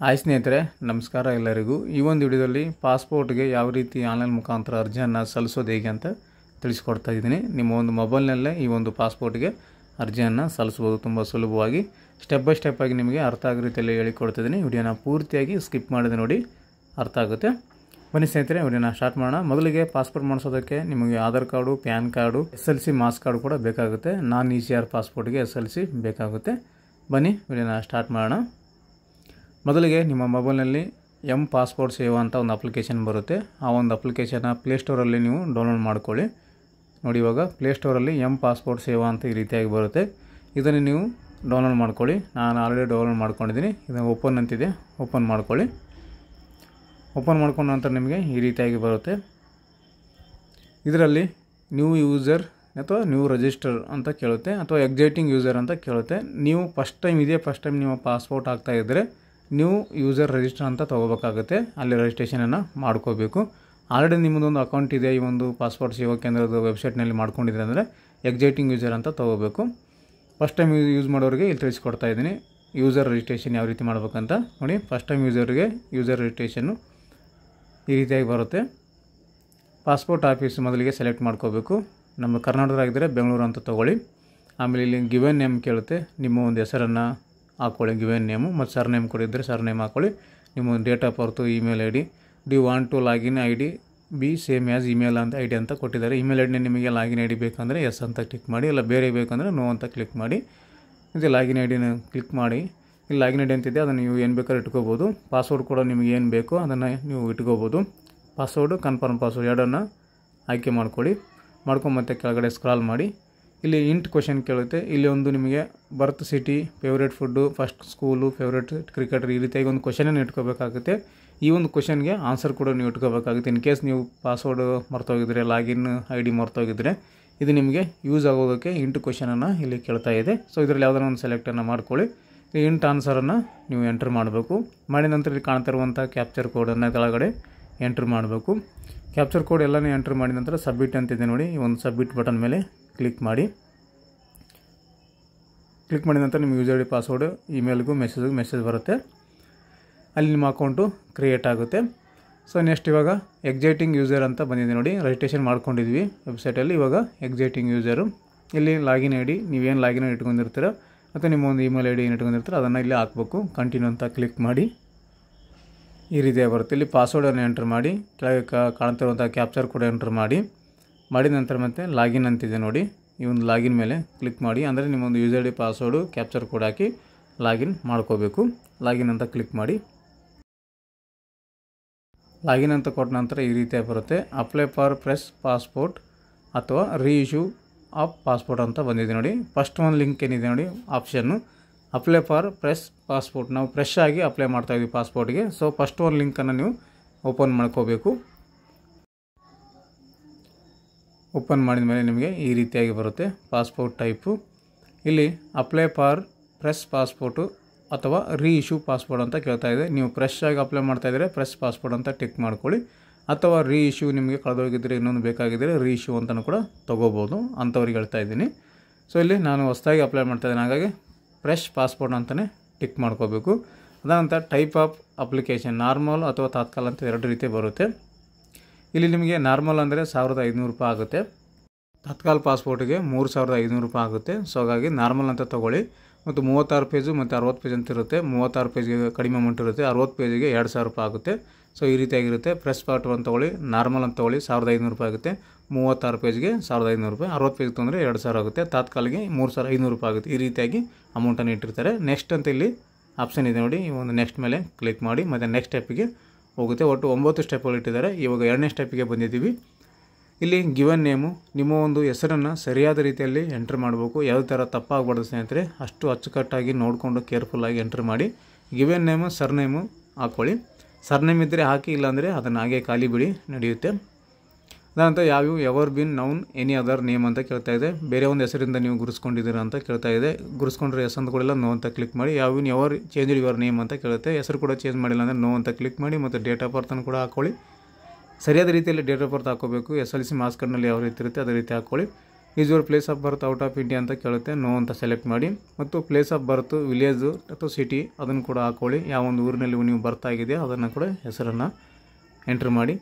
Hi ಸ್ನೇಹಿತರೆ, ನಮಸ್ಕಾರ ಎಲ್ಲರಿಗೂ. ಈ ಒಂದು ವಿಡಿಯೋದಲ್ಲಿ ಪಾಸ್ಪೋರ್ಟ್ಗೆ ಯಾವ ರೀತಿ ಆನ್ಲೈನ್ ಮುಖಾಂತರ ಅರ್ಜಿಯನ್ನು ಸಲ್ಲಿಸೋದು ಹೇಗೆ ಅಂತ ತಿಳಿಸ್ಕೊಡ್ತಾ ಇದ್ದೀನಿ. ನಿಮ್ಮ ಒಂದು ಮೊಬೈಲ್ನಲ್ಲೇ ಈ ಒಂದು ಪಾಸ್ಪೋರ್ಟ್ಗೆ ಅರ್ಜಿಯನ್ನು ಸಲ್ಲಿಸ್ಬೋದು ತುಂಬ ಸುಲಭವಾಗಿ. ಸ್ಟೆಪ್ ಬೈ ಸ್ಟೆಪ್ ಆಗಿ ನಿಮಗೆ ಅರ್ಥ ಆಗೋ ರೀತಿಯಲ್ಲಿ ಹೇಳಿಕೊಡ್ತಿದ್ದೀನಿ. ವಿಡಿಯೋನ ಪೂರ್ತಿಯಾಗಿ ಸ್ಕಿಪ್ ಮಾಡಿದೆ ನೋಡಿ, ಅರ್ಥ ಆಗುತ್ತೆ. ಬನ್ನಿ ಸ್ನೇಹಿತರೆ, ವಿಡಿಯೋನ ಸ್ಟಾರ್ಟ್ ಮಾಡೋಣ. ಮೊದಲಿಗೆ ಪಾಸ್ಪೋರ್ಟ್ ಮಾಡಿಸೋದಕ್ಕೆ ನಿಮಗೆ Aadhaar card, PAN card, SLC marks card ಕೂಡ ಬೇಕಾಗುತ್ತೆ. ನಾನ್ ECR ಪಾಸ್ಪೋರ್ಟ್ಗೆ SLC ಬೇಕಾಗುತ್ತೆ. ಬನ್ನಿ ವಿಡಿಯೋನ ಸ್ಟಾರ್ಟ್ ಮಾಡೋಣ. ಮೊದಲಿಗೆ ನಿಮ್ಮ ಮೊಬೈಲ್ನಲ್ಲಿ ಪಾಸ್ಪೋರ್ಟ್ ಸೇವಾ ಅಂತ ಒಂದು ಅಪ್ಲಿಕೇಶನ್ ಬರುತ್ತೆ. ಆ ಒಂದು ಅಪ್ಲಿಕೇಶನ್ನ ಪ್ಲೇಸ್ಟೋರಲ್ಲಿ ನೀವು ಡೌನ್ಲೋಡ್ ಮಾಡ್ಕೊಳ್ಳಿ. ನೋಡಿ, ಇವಾಗ ಪ್ಲೇಸ್ಟೋರಲ್ಲಿ ಪಾಸ್ಪೋರ್ಟ್ ಸೇವಾ ಅಂತ ಈ ರೀತಿಯಾಗಿ ಬರುತ್ತೆ. ಇದನ್ನು ನೀವು ಡೌನ್ಲೋಡ್ ಮಾಡ್ಕೊಳ್ಳಿ. ನಾನು ಆಲ್ರೆಡಿ ಡೌನ್ಲೋಡ್ ಮಾಡ್ಕೊಂಡಿದ್ದೀನಿ. ಇದನ್ನು ಓಪನ್ ಅಂತಿದೆ, ಓಪನ್ ಮಾಡ್ಕೊಳ್ಳಿ. ಓಪನ್ ಮಾಡ್ಕೊಂಡ ನಂತರ ನಿಮಗೆ ಈ ರೀತಿಯಾಗಿ ಬರುತ್ತೆ. ಇದರಲ್ಲಿ ನ್ಯೂ ಯೂಸರ್ ಅಥವಾ ನ್ಯೂ ರಿಜಿಸ್ಟರ್ ಅಂತ ಕೇಳುತ್ತೆ, ಅಥವಾ ಎಕ್ಸಿಟಿಂಗ್ ಯೂಸರ್ ಅಂತ ಕೇಳುತ್ತೆ. ನೀವು ಫಸ್ಟ್ ಟೈಮ್ ನಿಮ್ಮ ಪಾಸ್ಪೋರ್ಟ್ ಆಗ್ತಾ ಇದ್ದರೆ ನ್ಯೂ ಯೂಸರ್ ರಿಜಿಸ್ಟರ್ ಅಂತ ತೊಗೋಬೇಕಾಗುತ್ತೆ. ಅಲ್ಲಿ ರಿಜಿಸ್ಟ್ರೇಷನನ್ನು ಮಾಡ್ಕೋಬೇಕು. ಆಲ್ರೆಡಿ ನಿಮ್ಮದೊಂದು ಅಕೌಂಟ್ ಇದೆ ಈ ಒಂದು ಪಾಸ್ಪೋರ್ಟ್ ಸೇವಾ ಕೇಂದ್ರದ ವೆಬ್ಸೈಟ್ನಲ್ಲಿ ಮಾಡ್ಕೊಂಡಿದ್ರೆ ಅಂದರೆ ಎಕ್ಸಿಟಿಂಗ್ ಯೂಸರ್ ಅಂತ ತೊಗೋಬೇಕು. ಫಸ್ಟ್ ಟೈಮ್ ಯೂಸ್ ಮಾಡೋರಿಗೆ ಇಲ್ಲಿ ತಿಳಿಸ್ಕೊಡ್ತಾ ಇದ್ದೀನಿ ಯೂಸರ್ ರಿಜಿಸ್ಟ್ರೇಷನ್ ಯಾವ ರೀತಿ ಮಾಡ್ಬೇಕಂತ. ನೋಡಿ, ಫಸ್ಟ್ ಟೈಮ್ ಯೂಸರ್ಗೆ ಯೂಸರ್ ರಿಜಿಸ್ಟ್ರೇಷನ್ನು ಈ ರೀತಿಯಾಗಿ ಬರುತ್ತೆ. ಪಾಸ್ಪೋರ್ಟ್ ಆಫೀಸ್ ಮೊದಲಿಗೆ ಸೆಲೆಕ್ಟ್ ಮಾಡ್ಕೋಬೇಕು. ನಮ್ಮ ಕರ್ನಾಟಕದಾಗಿದ್ದರೆ ಬೆಂಗಳೂರು ಅಂತ ತೊಗೊಳ್ಳಿ. ಆಮೇಲೆ ಇಲ್ಲಿ ಗಿವೆನ್ ನೇಮ್ ಕೇಳುತ್ತೆ. ನಿಮ್ಮ ಒಂದು ಹೆಸರನ್ನು ಹಾಕ್ಕೊಳ್ಳಿ, ಗಿವೆನ್ ನೇಮು, ಮತ್ತು ಸರ್ನೇಮ್ ಕೊಡಿದ್ದರೆ ಸರ್ನೇಮ್ ಹಾಕ್ಕೊಳ್ಳಿ. ನಿಮ್ಮ date of birth, email ID, do want to login ID be same as email ಅಂತ ID ಅಂತ ಕೊಟ್ಟಿದ್ದಾರೆ. ಇಮೇಲ್ ID ನಿಮಗೆ ಲಾಗಿನ್ ID ಬೇಕಂದರೆ ಎಸ್ ಅಂತ ಕ್ಲಿಕ್ ಮಾಡಿ, ಇಲ್ಲ ಬೇರೆ ಬೇಕಂದರೆ ನೋ ಅಂತ ಕ್ಲಿಕ್ ಮಾಡಿ. ಇದು ಲಾಗಿನ್ IDನ ಕ್ಲಿಕ್ ಮಾಡಿ. ಇಲ್ಲಿ ಲಾಗಿನ್ ID ಅಂತಿದೆ, ಅದನ್ನು ನೀವು ಏನು ಬೇಕಾದ್ರೂ ಇಟ್ಕೋಬೋದು. ಪಾಸ್ವರ್ಡ್ ಕೂಡ ನಿಮಗೆ ಏನು ಬೇಕೋ ಅದನ್ನು ನೀವು ಇಟ್ಕೋಬೋದು. ಪಾಸ್ವರ್ಡು, ಕನ್ಫರ್ಮ್ ಪಾಸ್ವರ್ಡ್ ಎರಡನ್ನು ಆಯ್ಕೆ ಮಾಡ್ಕೊಳ್ಳಿ. ಮಾಡ್ಕೊಂಡು ಮತ್ತೆ ಕೆಳಗಡೆ ಸ್ಕ್ರಾಲ್ ಮಾಡಿ. ಇಲ್ಲಿ ಇಂಟ್ ಕ್ವಶನ್ ಕೇಳುತ್ತೆ. ಇಲ್ಲಿ ಒಂದು ನಿಮಗೆ birth city, favourite food, first school, favourite cricketer, ಈ ರೀತಿಯಾಗಿ ಒಂದು ಕ್ವಶನನ್ನು ಇಟ್ಕೋಬೇಕಾಗುತ್ತೆ. ಈ ಒಂದು ಕ್ವಶನ್ಗೆ ಆನ್ಸರ್ ಕೂಡ ನೀವು ಇಟ್ಕೋಬೇಕಾಗುತ್ತೆ. ಇನ್ ಕೇಸ್ ನೀವು ಪಾಸ್ವರ್ಡ್ ಮರ್ತೋಗಿದ್ರೆ, ಲಾಗಿನ್ ID ಮರ್ತೋಗಿದ್ರೆ ಇದು ನಿಮಗೆ ಯೂಸ್ ಆಗೋದಕ್ಕೆ ಇಂಟ್ ಕ್ವಶನನ್ನು ಇಲ್ಲಿ ಕೇಳ್ತಾ ಇದೆ. ಸೊ ಇದರಲ್ಲಿ ಯಾವುದಾದ್ರು ಒಂದು ಸೆಲೆಕ್ಟನ್ನು ಮಾಡ್ಕೊಳ್ಳಿ. ಈ ಇಂಟ್ ಆನ್ಸರನ್ನು ನೀವು ಎಂಟ್ರ್ ಮಾಡಬೇಕು. ಮಾಡಿದ ನಂತರ ಇಲ್ಲಿ ಕಾಣ್ತಿರುವಂಥ ಕ್ಯಾಪ್ಚರ್ ಕೋಡನ್ನು ಕೆಳಗಡೆ ಎಂಟ್ರ್ ಮಾಡಬೇಕು. ಕ್ಯಾಪ್ಚರ್ ಕೋಡ್ ಎಲ್ಲನೂ ಎಂಟ್ರ್ ಮಾಡಿದ ನಂತರ ಸಬ್ಮಿಟ್ ಅಂತಿದೆ ನೋಡಿ, ಈ ಒಂದು ಸಬ್ಮಿಟ್ ಬಟನ್ ಮೇಲೆ ಕ್ಲಿಕ್ ಮಾಡಿ. ಕ್ಲಿಕ್ ಮಾಡಿದ ನಂತರ ನಿಮ್ಮ ಯೂಸರ್ ID ಪಾಸ್ವರ್ಡು, ಇಮೇಲ್ಗೂ ಮೆಸೇಜ್ ಬರುತ್ತೆ. ಅಲ್ಲಿ ನಿಮ್ಮ ಅಕೌಂಟು ಕ್ರಿಯೇಟ್ ಆಗುತ್ತೆ. ಸೊ ನೆಕ್ಸ್ಟ್ ಇವಾಗ ಎಕ್ಸಿಟಿಂಗ್ ಯೂಸರ್ ಅಂತ ಬಂದಿದೆ ನೋಡಿ, ರಿಜಿಸ್ಟ್ರೇಷನ್ ಮಾಡ್ಕೊಂಡಿದ್ವಿ ವೆಬ್ಸೈಟಲ್ಲಿ. ಇವಾಗ ಎಕ್ಸಿಟಿಂಗ್ ಯೂಸರು, ಇಲ್ಲಿ ಲಾಗಿನ್ ID, ನೀವೇನು ಲಾಗಿನ್ ಇಟ್ಕೊಂಡಿರ್ತೀರೋ ಅಥವಾ ನಿಮ್ಮ ಒಂದು ಇಮೇಲ್ ID ಏನು ಇಟ್ಕೊಂಡಿರ್ತೀರೋ ಅದನ್ನು ಇಲ್ಲಿ ಹಾಕಬೇಕು. ಕಂಟಿನ್ಯೂ ಅಂತ ಕ್ಲಿಕ್ ಮಾಡಿ. ಈ ರೀತಿಯಾಗಿ ಬರುತ್ತೆ. ಇಲ್ಲಿ ಪಾಸ್ವರ್ಡನ್ನು ಎಂಟ್ರ್ ಮಾಡಿ, ಕೆಳಗೆ ಕಾಣ್ತಿರುವಂಥ ಕ್ಯಾಪ್ಚರ್ ಕೂಡ ಎಂಟ್ರ್ ಮಾಡಿ. ಮಾಡಿದ ನಂತರ ಮತ್ತೆ ಲಾಗಿನ್ ಅಂತಿದೆ ನೋಡಿ, ಈ ಒಂದು ಲಾಗಿನ್ ಮೇಲೆ ಕ್ಲಿಕ್ ಮಾಡಿ. ಅಂದರೆ ನಿಮ್ಮೊಂದು user ID password, captcha code ಹಾಕಿ ಲಾಗಿನ್ ಮಾಡ್ಕೋಬೇಕು. ಲಾಗಿನ್ ಅಂತ ಕ್ಲಿಕ್ ಮಾಡಿ. ಲಾಗಿನ್ ಅಂತ ಕೊಟ್ಟ ನಂತರ ಈ ರೀತಿಯಾಗಿ ಬರುತ್ತೆ. ಅಪ್ಲೈ ಫಾರ್ ಫ್ರೆಶ್ ಪಾಸ್ಪೋರ್ಟ್ ಅಥವಾ ರೀಇಶ್ಯೂ ಆಫ್ ಪಾಸ್ಪೋರ್ಟ್ ಅಂತ ಬಂದಿದೆ ನೋಡಿ. ಫಸ್ಟ್ ಒಂದು ಲಿಂಕ್ ಏನಿದೆ ನೋಡಿ option, apply for fresh passport. ನಾವು ಫ್ರೆಶ್ ಆಗಿ ಅಪ್ಲೈ ಮಾಡ್ತಾಯಿದ್ವಿ ಪಾಸ್ಪೋರ್ಟ್ಗೆ. ಸೊ ಫಸ್ಟ್ ಒಂದು ಲಿಂಕನ್ನು ನೀವು ಓಪನ್ ಮಾಡ್ಕೋಬೇಕು. ಓಪನ್ ಮಾಡಿದ ಮೇಲೆ ನಿಮಗೆ ಈ ರೀತಿಯಾಗಿ ಬರುತ್ತೆ ಪಾಸ್ಪೋರ್ಟ್ ಟೈಪು. ಇಲ್ಲಿ ಅಪ್ಲೈ ಫಾರ್ ಫ್ರೆಶ್ ಪಾಸ್ಪೋರ್ಟು ಅಥವಾ ರೀಇಶ್ಯೂ ಪಾಸ್ಪೋರ್ಟ್ ಅಂತ ಕೇಳ್ತಾ ಇದೆ. ನೀವು ಫ್ರೆಶ್ ಆಗಿ ಅಪ್ಲೈ ಮಾಡ್ತಾಯಿದ್ರೆ ಫ್ರೆಶ್ ಪಾಸ್ಪೋರ್ಟ್ ಅಂತ ಟಿಕ್ ಮಾಡ್ಕೊಳ್ಳಿ. ಅಥವಾ ರೀಇಶ್ಯೂ ನಿಮಗೆ ಕಳೆದೋಗಿದ್ದರೆ, ಇನ್ನೊಂದು ಬೇಕಾಗಿದ್ದರೆ ರೀಇಶ್ಯೂ ಅಂತಲೂ ಕೂಡ ತೊಗೋಬೋದು, ಅಂಥವ್ರಿಗೆ ಹೇಳ್ತಾ ಇದ್ದೀನಿ. ಸೊ ಇಲ್ಲಿ ನಾನು ಹೊಸದಾಗಿ ಅಪ್ಲೈ ಮಾಡ್ತಾಯಿದ್ದೀನಿ, ಹಾಗಾಗಿ ಫ್ರೆಶ್ ಪಾಸ್ಪೋರ್ಟ್ ಅಂತಲೇ ಟಿಕ್ ಮಾಡ್ಕೋಬೇಕು. ಅದಾನಂತರ ಟೈಪ್ ಆಫ್ ಅಪ್ಲಿಕೇಶನ್, ನಾರ್ಮಲ್ ಅಥವಾ ತಾತ್ಕಾಲ ಅಂತ ಎರಡು ರೀತಿ ಬರುತ್ತೆ. ಇಲ್ಲಿ ನಿಮಗೆ ನಾರ್ಮಲ್ ಅಂದರೆ 1500 ರೂಪಾಯಿ ಆಗುತ್ತೆ. ತಾತ್ಕಾಲ ಪಾಸ್ಪೋರ್ಟಿಗೆ 3500 ರೂಪಾಯಿ ಆಗುತ್ತೆ. ಸೊ ಹಾಗಾಗಿ ನಾರ್ಮಲ್ ಅಂತ ತೊಗೊಳ್ಳಿ. ಮತ್ತು 36 ಪೇಜು ಮತ್ತು 60 ಪೇಜ್ ಅಂತ ಇರುತ್ತೆ. 36 ಪೇಜ್ಗೆ ಕಡಿಮೆ ಅಮೌಂಟ್ ಇರುತ್ತೆ, 60 ಪೇಜಿಗೆ 2000 ರೂಪಾಯಿ ಆಗುತ್ತೆ. ಸೊ ಈ ರೀತಿಯಾಗಿರುತ್ತೆ. ಫ್ರೆಶ್ ಪಾಸ್ಪೋರ್ಟ್ ಅಂತ ತೊಗೊಳ್ಳಿ, ನಾರ್ಮಲ್ ಅಂತ ತೊಗೊಳ್ಳಿ, 1500 ರೂಪಾಯಿ ಆಗುತ್ತೆ. 36 ಪೇಜ್ಗೆ 1500 ರೂಪಾಯಿ, 60 ಪೇಜ್ ತೊಂದರೆ 2000 ಆಗುತ್ತೆ. ತಾತ್ಕಾಲಿಗೆ 3500 ರೂಪಾಯಿ ಆಗುತ್ತೆ. ಈ ರೀತಿಯಾಗಿ ಅಮೌಂಟನ್ನು ಇಟ್ಟಿರ್ತಾರೆ. ನೆಕ್ಸ್ಟ್ ಅಂತ ಇಲ್ಲಿ ಆಪ್ಷನ್ ಇದೆ ನೋಡಿ, ಈ ಒಂದು ನೆಕ್ಸ್ಟ್ ಮೇಲೆ ಕ್ಲಿಕ್ ಮಾಡಿ ಮತ್ತು ನೆಕ್ಸ್ಟ್ ಸ್ಟೆಪ್ಪಿಗೆ ಹೋಗುತ್ತೆ. ಒಟ್ಟು 9 ಸ್ಟೆಪ್ಗಳು ಇಟ್ಟಿದ್ದಾರೆ. ಇವಾಗ 2ನೇ ಸ್ಟೆಪ್ಪಿಗೆ ಬಂದಿದ್ದೀವಿ. ಇಲ್ಲಿ ಗಿವನ್ ನೇಮು, ನಿಮ್ಮ ಒಂದು ಹೆಸರನ್ನು ಸರಿಯಾದ ರೀತಿಯಲ್ಲಿ ಎಂಟ್ರ್ ಮಾಡಬೇಕು. ಯಾವ ಥರ ತಪ್ಪಾಗಬಾರ್ದು ಸ್ನೇಹಿತರೆ, ಅಷ್ಟು ಅಚ್ಚುಕಟ್ಟಾಗಿ ನೋಡಿಕೊಂಡು ಕೇರ್ಫುಲ್ಲಾಗಿ ಎಂಟ್ರ್ ಮಾಡಿ. ಗಿವನ್ ನೇಮು, ಸರ್ನೇಮು ಹಾಕ್ಕೊಳ್ಳಿ. ಸರ್ನೇಮ್ ಇದ್ದರೆ ಹಾಕಿ, ಇಲ್ಲಾಂದರೆ ಅದನ್ನು ಹಾಗೆ ಖಾಲಿ ಬಿಡಿ, ನಡೆಯುತ್ತೆ. ಅದಂತ ಯಾವ್ಯಾವ ever been known any other name ಅಂತ ಕೇಳ್ತಾ ಇದೆ. ಬೇರೆ ಒಂದು ಹೆಸರಿಂದ ನೀವು ಗುರುಸ್ಕೊಂಡಿದ್ದೀರಾ ಅಂತ ಕೇಳ್ತಾ ಇದೆ. ಗುರುಸ್ಕೊಂಡ್ರೆ ಎಸ್ ಅಂತ ಕೊಡಿಲ್ಲ, ನೋ ಅಂತ ಕ್ಲಿಕ್ ಮಾಡಿ. ಯಾವ್ಯಾವ ಎವರ್ ಚೇಂಜ್ ಯುವರ್ ನೇಮ್ ಅಂತ ಕೇಳುತ್ತೆ. ಹೆಸರು ಕೂಡ ಚೇಂಜ್ ಮಾಡಿಲ್ಲ ಅಂದರೆ ನೋ ಅಂತ ಕ್ಲಿಕ್ ಮಾಡಿ. ಮತ್ತು ಡೇಟ್ ಆಫ್ ಬರ್ತನ್ನು ಕೂಡ ಹಾಕ್ಕೊಳ್ಳಿ. ಸರಿಯಾದ ರೀತಿಯಲ್ಲಿ ಡೇಟ್ ಆಫ್ ಬರ್ತ್ ಹಾಕೋಬೇಕು. SLC ಮಾಸ್ ಕಾರ್ಡ್ನಲ್ಲಿ ಯಾವ ರೀತಿ ಇರುತ್ತೆ ಅದೇ ರೀತಿ ಹಾಕ್ಕೊಳ್ಳಿ. Is your place of birth out of India ಅಂತ ಕೇಳುತ್ತೆ, ನೋ ಅಂತ ಸೆಲೆಕ್ಟ್ ಮಾಡಿ. ಮತ್ತು ಪ್ಲೇಸ್ ಆಫ್ ಬರ್ತ್ ವಿಲೇಜು ಅಥವಾ ಸಿಟಿ ಅದನ್ನು ಕೂಡ ಹಾಕ್ಕೊಳ್ಳಿ. ಯಾವ ಒಂದು ಊರಿನಲ್ಲಿ ನೀವು ಬರ್ತ್ ಆಗಿದೆಯೋ ಅದನ್ನು ಕೂಡ ಹೆಸರನ್ನು ಎಂಟ್ರ್ ಮಾಡಿ.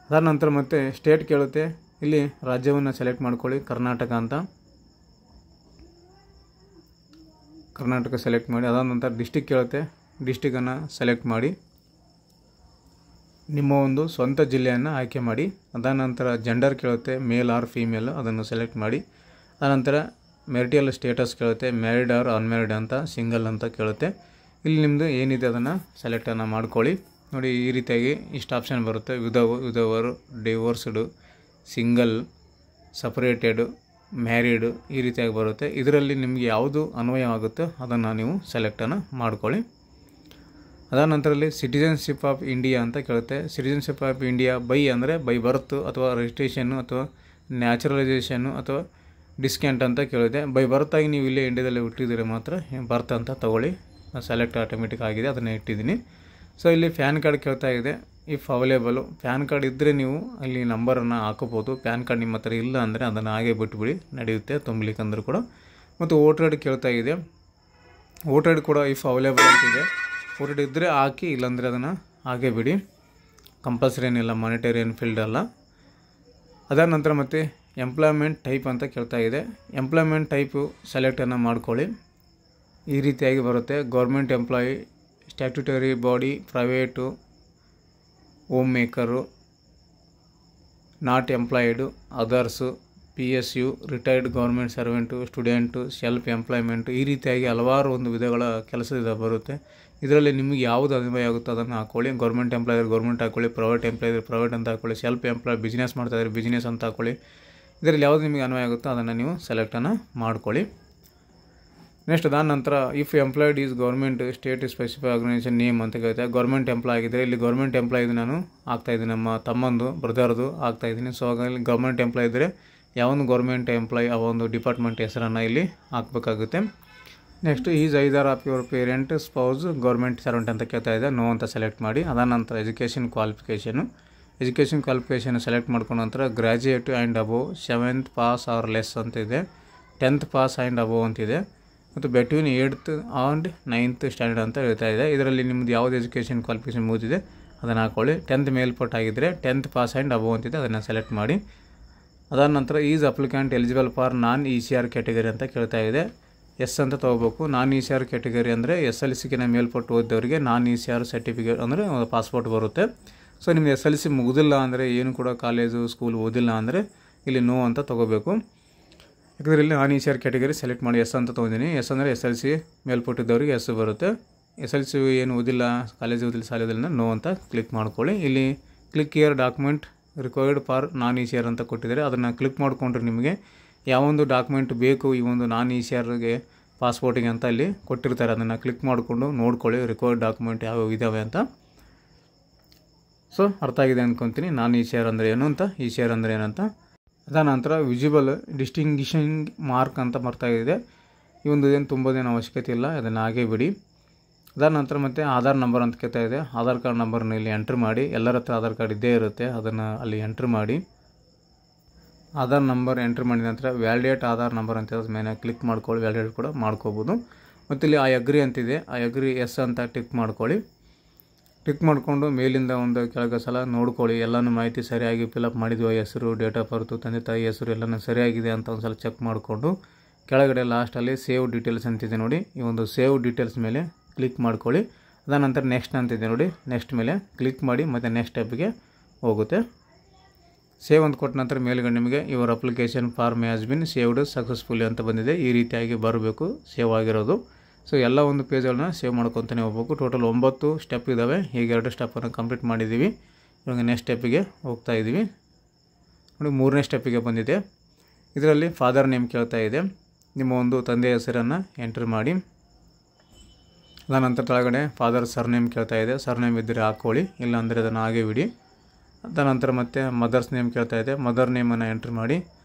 ಅದಾದ ನಂತರ ಮತ್ತೆ ಸ್ಟೇಟ್ ಕೇಳುತ್ತೆ, ಇಲ್ಲಿ ರಾಜ್ಯವನ್ನು ಸೆಲೆಕ್ಟ್ ಮಾಡ್ಕೊಳ್ಳಿ, ಕರ್ನಾಟಕ ಅಂತ ಕರ್ನಾಟಕ ಸೆಲೆಕ್ಟ್ ಮಾಡಿ. ಅದಾದ ನಂತರ ಡಿಸ್ಟಿಕ್ ಕೇಳುತ್ತೆ, ಡಿಸ್ಟಿಕನ್ನು ಸೆಲೆಕ್ಟ್ ಮಾಡಿ, ನಿಮ್ಮ ಒಂದು ಸ್ವಂತ ಜಿಲ್ಲೆಯನ್ನು ಆಯ್ಕೆ ಮಾಡಿ. ಅದಾದ ನಂತರ ಜೆಂಡರ್ ಕೇಳುತ್ತೆ, ಮೇಲ್ ಆರ್ ಫೀಮೇಲ್ ಅದನ್ನು ಸೆಲೆಕ್ಟ್ ಮಾಡಿ. ಅನಂತರ ಮೆರಿಟಿಯಲ್ ಸ್ಟೇಟಸ್ ಕೇಳುತ್ತೆ, ಮ್ಯಾರಿಡ್ ಆರ್ ಅನ್ಮ್ಯಾರಿಡ್ ಅಂತ, ಸಿಂಗಲ್ ಅಂತ ಕೇಳುತ್ತೆ. ಇಲ್ಲಿ ನಿಮ್ಮದು ಏನಿದೆ ಅದನ್ನು ಸೆಲೆಕ್ಟನ್ನು ಮಾಡ್ಕೊಳ್ಳಿ. ನೋಡಿ ಈ ರೀತಿಯಾಗಿ ಇಷ್ಟು ಆಪ್ಷನ್ ಬರುತ್ತೆ, ವಿಧವರು, ಡಿವೋರ್ಸ್ಡು, ಸಿಂಗಲ್, ಸಪ್ರೇಟೆಡು, ಮ್ಯಾರಿಡು ಈ ರೀತಿಯಾಗಿ ಬರುತ್ತೆ. ಇದರಲ್ಲಿ ನಿಮಗೆ ಯಾವುದು ಅನ್ವಯವಾಗುತ್ತೋ ಅದನ್ನು ನೀವು ಸೆಲೆಕ್ಟನ್ನು ಮಾಡ್ಕೊಳ್ಳಿ. ಅದಾದ ನಂತರದಲ್ಲಿ ಸಿಟಿಜನ್ಶಿಪ್ ಆಫ್ ಇಂಡಿಯಾ ಅಂತ ಕೇಳುತ್ತೆ. ಸಿಟಿಜನ್ಶಿಪ್ ಆಫ್ ಇಂಡಿಯಾ ಬೈ ಅಂದರೆ ಬೈ ಬರ್ತ್ ಅಥವಾ ರಿಜಿಸ್ಟ್ರೇಷನ್ನು ಅಥವಾ ನ್ಯಾಚುರಲೈಸೇಷನ್ನು ಅಥವಾ ಡಿಸ್ಕೆಂಟ್ ಅಂತ ಕೇಳಿದೆ. ಬೈ ಬರ್ತಾಗಿ ನೀವು ಇಲ್ಲೇ ಇಂಡಿಯಾದಲ್ಲಿ ಹುಟ್ಟಿದರೆ ಮಾತ್ರ ಬರ್ತ್ ಅಂತ ತೊಗೊಳ್ಳಿ. ಸೆಲೆಕ್ಟ್ ಆಟೋಮೆಟಿಕ್ ಆಗಿದೆ, ಅದನ್ನು ಇಟ್ಟಿದ್ದೀನಿ. ಸೊ ಇಲ್ಲಿ ಪ್ಯಾನ್ ಕಾರ್ಡ್ ಕೇಳ್ತಾ ಇದೆ, ಇಫ್ ಅವೈಲೇಬಲು. ಪ್ಯಾನ್ ಕಾರ್ಡ್ ಇದ್ದರೆ ನೀವು ಅಲ್ಲಿ ನಂಬರನ್ನು ಹಾಕೋಬೋದು. ಪ್ಯಾನ್ ಕಾರ್ಡ್ ನಿಮ್ಮ ಹತ್ರ ಇಲ್ಲ ಅಂದರೆ ಅದನ್ನು ಹಾಗೆ ಬಿಟ್ಬಿಡಿ, ನಡೆಯುತ್ತೆ ತುಂಬಲಿಕ್ಕಂದ್ರೂ ಕೂಡ. ಮತ್ತು ವೋಟರ್ ಐ ಡಿ ಕೇಳ್ತಾ ಇದೆ, ವೋಟರ್ ಐ ಡಿ ಕೂಡ ಇಫ್ ಅವೈಲೇಬಲ್ ಅಂತಿದೆ. ವೋಟರ್ ಐ ಡಿ ಇದ್ದರೆ ಹಾಕಿ, ಇಲ್ಲಾಂದರೆ ಅದನ್ನು ಹಾಗೆ ಬಿಡಿ, ಕಂಪಲ್ಸರಿ ಏನಿಲ್ಲ, ಮಾನಿಟರಿ ಏನು ಫೀಲ್ಡ್ ಅಲ್ಲ. ಅದಾದ ನಂತರ ಮತ್ತೆ ಎಂಪ್ಲಾಯ್ಮೆಂಟ್ ಟೈಪ್ ಅಂತ ಕೇಳ್ತಾ ಇದೆ. ಎಂಪ್ಲಾಯ್ಮೆಂಟ್ ಟೈಪು ಸೆಲೆಕ್ಟನ್ನು ಮಾಡ್ಕೊಳ್ಳಿ. ಈ ರೀತಿಯಾಗಿ ಬರುತ್ತೆ, government employee, statutory body, private, homemaker, not employed, others, PSU, retired government servant, student, self employment ಈ ರೀತಿಯಾಗಿ ಹಲವಾರು ಒಂದು ವಿಧಗಳ ಕೆಲಸದಿಂದ ಬರುತ್ತೆ. ಇದರಲ್ಲಿ ನಿಮಗೆ ಯಾವುದು ಅನ್ವಯ ಆಗುತ್ತೋ ಅದನ್ನು ಹಾಕ್ಕೊಳ್ಳಿ. ಗೌರ್ಮೆಂಟ್ ಎಂಪ್ಲಾಯ್ ಇದ್ರೆ ಗೌರ್ಮೆಂಟ್ ಹಾಕ್ಕೊಳ್ಳಿ, ಪ್ರೈವೇಟ್ ಎಂಪ್ಲಾಯ್ ಇದ್ರೆ ಪ್ರೈವೇಟ್ ಅಂತ ಹಾಕ್ಕೊಳ್ಳಿ, ಸೆಲ್ಫ್ ಎಂಪ್ಲಾಯ್ ಬಿಸ್ನೆಸ್ ಮಾಡ್ತಾಯಿದ್ರೆ ಬಿಸ್ನೆಸ್ ಅಂತ ಹಾಕ್ಕೊಳ್ಳಿ. ಇದರಲ್ಲಿ ಯಾವುದು ನಿಮಗೆ ಅನ್ವಯ ಆಗುತ್ತೋ ಅದನ್ನು ನೀವು ಸೆಲೆಕ್ಟನ್ನು ಮಾಡ್ಕೊಳ್ಳಿ. ನೆಕ್ಸ್ಟ್ ಅದಾದ ನಂತರ if employed is government state specify organisation name ಅಂತ ಕೇಳುತ್ತೆ. ಗೌರ್ಮೆಂಟ್ ಎಂಪ್ಲಾಯ್ ಆಗಿದ್ದರೆ ಇಲ್ಲಿ ಗೌರ್ಮೆಂಟ್ ಎಂಪ್ಲಾಯ್ ನಾನು ಹಾಕ್ತಾಯಿದ್ದೀನಿ, ನಮ್ಮ ತಮ್ಮಂದು ಬ್ರದರ್ದು ಹಾಕ್ತಾಯಿದ್ದೀನಿ. ಸೊ ಹಾಗಾಗಿ ಗೌರ್ಮೆಂಟ್ ಎಂಪ್ಲಾಯ್ ಇದ್ದರೆ ಯಾವೊಂದು ಗೌರ್ಮೆಂಟ್ ಎಂಪ್ಲಾಯ್ ಆ ಒಂದು ಡಿಪಾರ್ಟ್ಮೆಂಟ್ ಹೆಸರನ್ನು ಇಲ್ಲಿ ಹಾಕಬೇಕಾಗುತ್ತೆ. Next is either of your parent spouse government servant ಅಂತ ಕೇಳ್ತಾ ಇದೆ, ನೋ ಅಂತ ಸೆಲೆಕ್ಟ್ ಮಾಡಿ. ಅದಾದ ನಂತರ ಎಜುಕೇಷನ್ ಕ್ವಾಲಿಫಿಕೇಷನ್ ಸೆಲೆಕ್ಟ್ ಮಾಡ್ಕೊಂಡ ನಂತರ graduate and above, 7th pass or less ಅಂತ ಇದೆ, 10th ಪಾಸ್ ಆ್ಯಂಡ್ ಅಬೋವ್ ಅಂತಿದೆ, ಮತ್ತು between 8th and 9th standard ಅಂತ ಹೇಳ್ತಾ ಇದೆ. ಇದರಲ್ಲಿ ನಿಮ್ಮದು ಯಾವುದು ಎಜುಕೇಷನ್ ಕ್ವಾಲಿಫಿಕೇಷನ್ ಮುಗಿದಿದೆ ಅದನ್ನು ಹಾಕ್ಕೊಳ್ಳಿ. 10th ಮೇಲ್ಪಟ್ಟಾಗಿದ್ದರೆ 10th pass and above ಅಂತಿದೆ, ಅದನ್ನು ಸೆಲೆಕ್ಟ್ ಮಾಡಿ. ಅದಾದ ನಂತರ is applicant eligible for non ECR category ಅಂತ ಕೇಳ್ತಾ ಇದೆ. ಎಸ್ ಅಂತ ತೊಗೋಬೇಕು. ನಾನ್ ECR ಕ್ಯಾಟಗರಿ ಅಂದರೆ SLCಗಿನ ಮೇಲ್ಪಟ್ಟು ಓದಿದವರಿಗೆ ನಾನ್ ECR ಸರ್ಟಿಫಿಕೇಟ್ ಅಂದರೆ ಪಾಸ್ಪೋರ್ಟ್ ಬರುತ್ತೆ. ಸೊ ನಿಮ್ದು SLC ಮುಗಿದಿಲ್ಲ ಅಂದರೆ, ಏನು ಕೂಡ ಕಾಲೇಜು ಸ್ಕೂಲ್ ಓದಿಲ್ಲ ಅಂದರೆ ಇಲ್ಲಿ ನೋ ಅಂತ ತೊಗೋಬೇಕು. ಯಾಕಂದರೆ ಇಲ್ಲಿ ನಾನ್ ECR ಕ್ಯಾಟಗರಿ ಸೆಲೆಕ್ಟ್ ಮಾಡಿ ಎಸ್ ಅಂತ ತೊಗೊಂಡಿನಿ. ಎಸ್ ಅಂದರೆ SLC ಮೇಲ್ಪಟ್ಟಿದ್ದವರಿಗೆ ಎಸ್ ಬರುತ್ತೆ. SLC ಏನು ಓದಿಲ್ಲ, ಕಾಲೇಜ್ ಓದಿಲ್ಲ, ಸಾಲಿಲ್ಲ ನೋ ಅಂತ ಕ್ಲಿಕ್ ಮಾಡ್ಕೊಳ್ಳಿ. ಇಲ್ಲಿ click year document required for non ECR ಅಂತ ಕೊಟ್ಟಿದ್ದಾರೆ. ಅದನ್ನು ಕ್ಲಿಕ್ ಮಾಡಿಕೊಂಡ್ರೆ ನಿಮಗೆ ಯಾವೊಂದು ಡಾಕ್ಯುಮೆಂಟ್ ಬೇಕು ಈ ಒಂದು ನಾನ್ ECRಗೆ ಪಾಸ್ಪೋರ್ಟಿಗೆ ಅಂತ ಇಲ್ಲಿ ಕೊಟ್ಟಿರ್ತಾರೆ. ಅದನ್ನು ಕ್ಲಿಕ್ ಮಾಡಿಕೊಂಡು ನೋಡ್ಕೊಳ್ಳಿ ರಿಕ್ವೈರ್ಡ್ ಡಾಕ್ಯುಮೆಂಟ್ ಯಾವ್ಯಾವ ಇದ್ದಾವೆ ಅಂತ. ಸೊ ಅರ್ಥ ಆಗಿದೆ ಅಂದ್ಕೊತೀನಿ ನಾನ್ ECR ಅಂದರೆ ಏನು ಅಂತ, ECR ಅಂದರೆ ಏನಂತ. ಅದಾದ ನಂತರ ವಿಸಿಬಲ್ ಡಿಸ್ಟಿಂಗ್ವಿಷಿಂಗ್ ಮಾರ್ಕ್ ಅಂತ ಬರ್ತಾ ಇದೆ. ಈ ಒಂದು ಏನು ತುಂಬೋದೇನು ಅವಶ್ಯಕತೆ ಇಲ್ಲ, ಅದನ್ನು ಹಾಗೆ ಬಿಡಿ. ಅದಾದ ನಂತರ ಮತ್ತೆ ಆಧಾರ್ ನಂಬರ್ ಅಂತ ಕೇಳ್ತಾ ಇದೆ. ಆಧಾರ್ ಕಾರ್ಡ್ ನಂಬರ್ನ ಇಲ್ಲಿ ಎಂಟ್ರ್ ಮಾಡಿ. ಎಲ್ಲರ ಹತ್ರ ಆಧಾರ್ ಕಾರ್ಡ್ ಇದ್ದೇ ಇರುತ್ತೆ, ಅದನ್ನು ಅಲ್ಲಿ ಎಂಟ್ರ್ ಮಾಡಿ. ಆಧಾರ್ ನಂಬರ್ ಎಂಟ್ರ್ ಮಾಡಿದ ನಂತರ ವ್ಯಾಲಿಡೇಟ್ ಆಧಾರ್ ನಂಬರ್ ಅಂತ ಮೇಲೆ ಕ್ಲಿಕ್ ಮಾಡ್ಕೊಳ್ಳಿ. ವ್ಯಾಲಿಡೇಟ್ ಕೂಡ ಮಾಡ್ಕೋಬೋದು. ಮತ್ತು ಇಲ್ಲಿ ಐ ಅಗ್ರಿ ಅಂತಿದೆ, ಐ ಅಗ್ರಿ ಎಸ್ ಅಂತ ಟಿಕ್ ಮಾಡ್ಕೊಳ್ಳಿ. ಟಿಕ್ ಮಾಡಿಕೊಂಡು ಮೇಲಿಂದ ಒಂದು ಕೆಳಗೆ ಸಲ ನೋಡ್ಕೊಳ್ಳಿ, ಎಲ್ಲನೂ ಮಾಹಿತಿ ಸರಿಯಾಗಿ ಫಿಲಪ್ ಮಾಡಿದ್ವಿ. ಹೆಸರು, ಡೇಟ್ ಆಫ್ ಬರ್ತು, ತಂದೆ ತಾಯಿ ಹೆಸರು ಎಲ್ಲನೂ ಸರಿಯಾಗಿದೆ ಅಂತ ಒಂದು ಸಲ ಚೆಕ್ ಮಾಡಿಕೊಂಡು ಕೆಳಗಡೆ ಲಾಸ್ಟಲ್ಲಿ ಸೇವ್ ಡೀಟೇಲ್ಸ್ ಅಂತಿದೆ ನೋಡಿ, ಈ ಒಂದು ಸೇವ್ ಡೀಟೇಲ್ಸ್ ಮೇಲೆ ಕ್ಲಿಕ್ ಮಾಡ್ಕೊಳ್ಳಿ. ಅದಾದ ನಂತರ ನೆಕ್ಸ್ಟ್ ಅಂತಿದೆ ನೋಡಿ, ನೆಕ್ಸ್ಟ್ ಮೇಲೆ ಕ್ಲಿಕ್ ಮಾಡಿ ಮತ್ತು ನೆಕ್ಸ್ಟ್ ಸ್ಟೆಪ್ಗೆ ಹೋಗುತ್ತೆ. ಸೇವ್ ಅಂತ ಕೊಟ್ಟ ನಂತರ ಮೇಲ್ಗಡೆ ನಿಮಗೆ your application form has been saved successfully ಅಂತ ಬಂದಿದೆ. ಈ ರೀತಿಯಾಗಿ ಬರಬೇಕು ಸೇವ್ ಆಗಿರೋದು. ಸೊ ಎಲ್ಲ ಒಂದು ಪೇಜ್ಗಳನ್ನ ಸೇವ್ ಮಾಡ್ಕೊತಾನೆ ಹೋಗ್ಬೇಕು. ಟೋಟಲ್ 9 ಸ್ಟೆಪ್ ಇದ್ದಾವೆ. ಈಗ 2 ಸ್ಟೆಪ್ಪನ್ನು ಕಂಪ್ಲೀಟ್ ಮಾಡಿದ್ದೀವಿ. ಇವಾಗ ನೆಕ್ಸ್ಟ್ ಸ್ಟೆಪ್ಪಿಗೆ ಹೋಗ್ತಾ ಇದ್ದೀವಿ ನೋಡಿ. 3ನೇ ಸ್ಟೆಪ್ಪಿಗೆ ಬಂದಿದೆ. ಇದರಲ್ಲಿ ಫಾದರ್ ನೇಮ್ ಕೇಳ್ತಾ ಇದೆ. ನಿಮ್ಮ ಒಂದು ತಂದೆಯ ಹೆಸರನ್ನು ಎಂಟ್ರ್ ಮಾಡಿ. ಅದಾನಂತರ ಕೆಳಗಡೆ ಫಾದರ್ ಸರ್ನೇಮ್ ಕೇಳ್ತಾ ಇದೆ. ಸರ್ನೇಮ್ ಇದ್ದರೆ ಹಾಕ್ಕೊಳ್ಳಿ, ಇಲ್ಲಾಂದರೆ ಅದನ್ನು ಹಾಗೆ ಬಿಡಿ. ಅದಾನಂತರ ಮತ್ತೆ ಮದರ್ಸ್ ನೇಮ್ ಕೇಳ್ತಾ ಇದೆ. ಮದರ್ ನೇಮನ್ನು ಎಂಟ್ರ್ ಮಾಡಿ.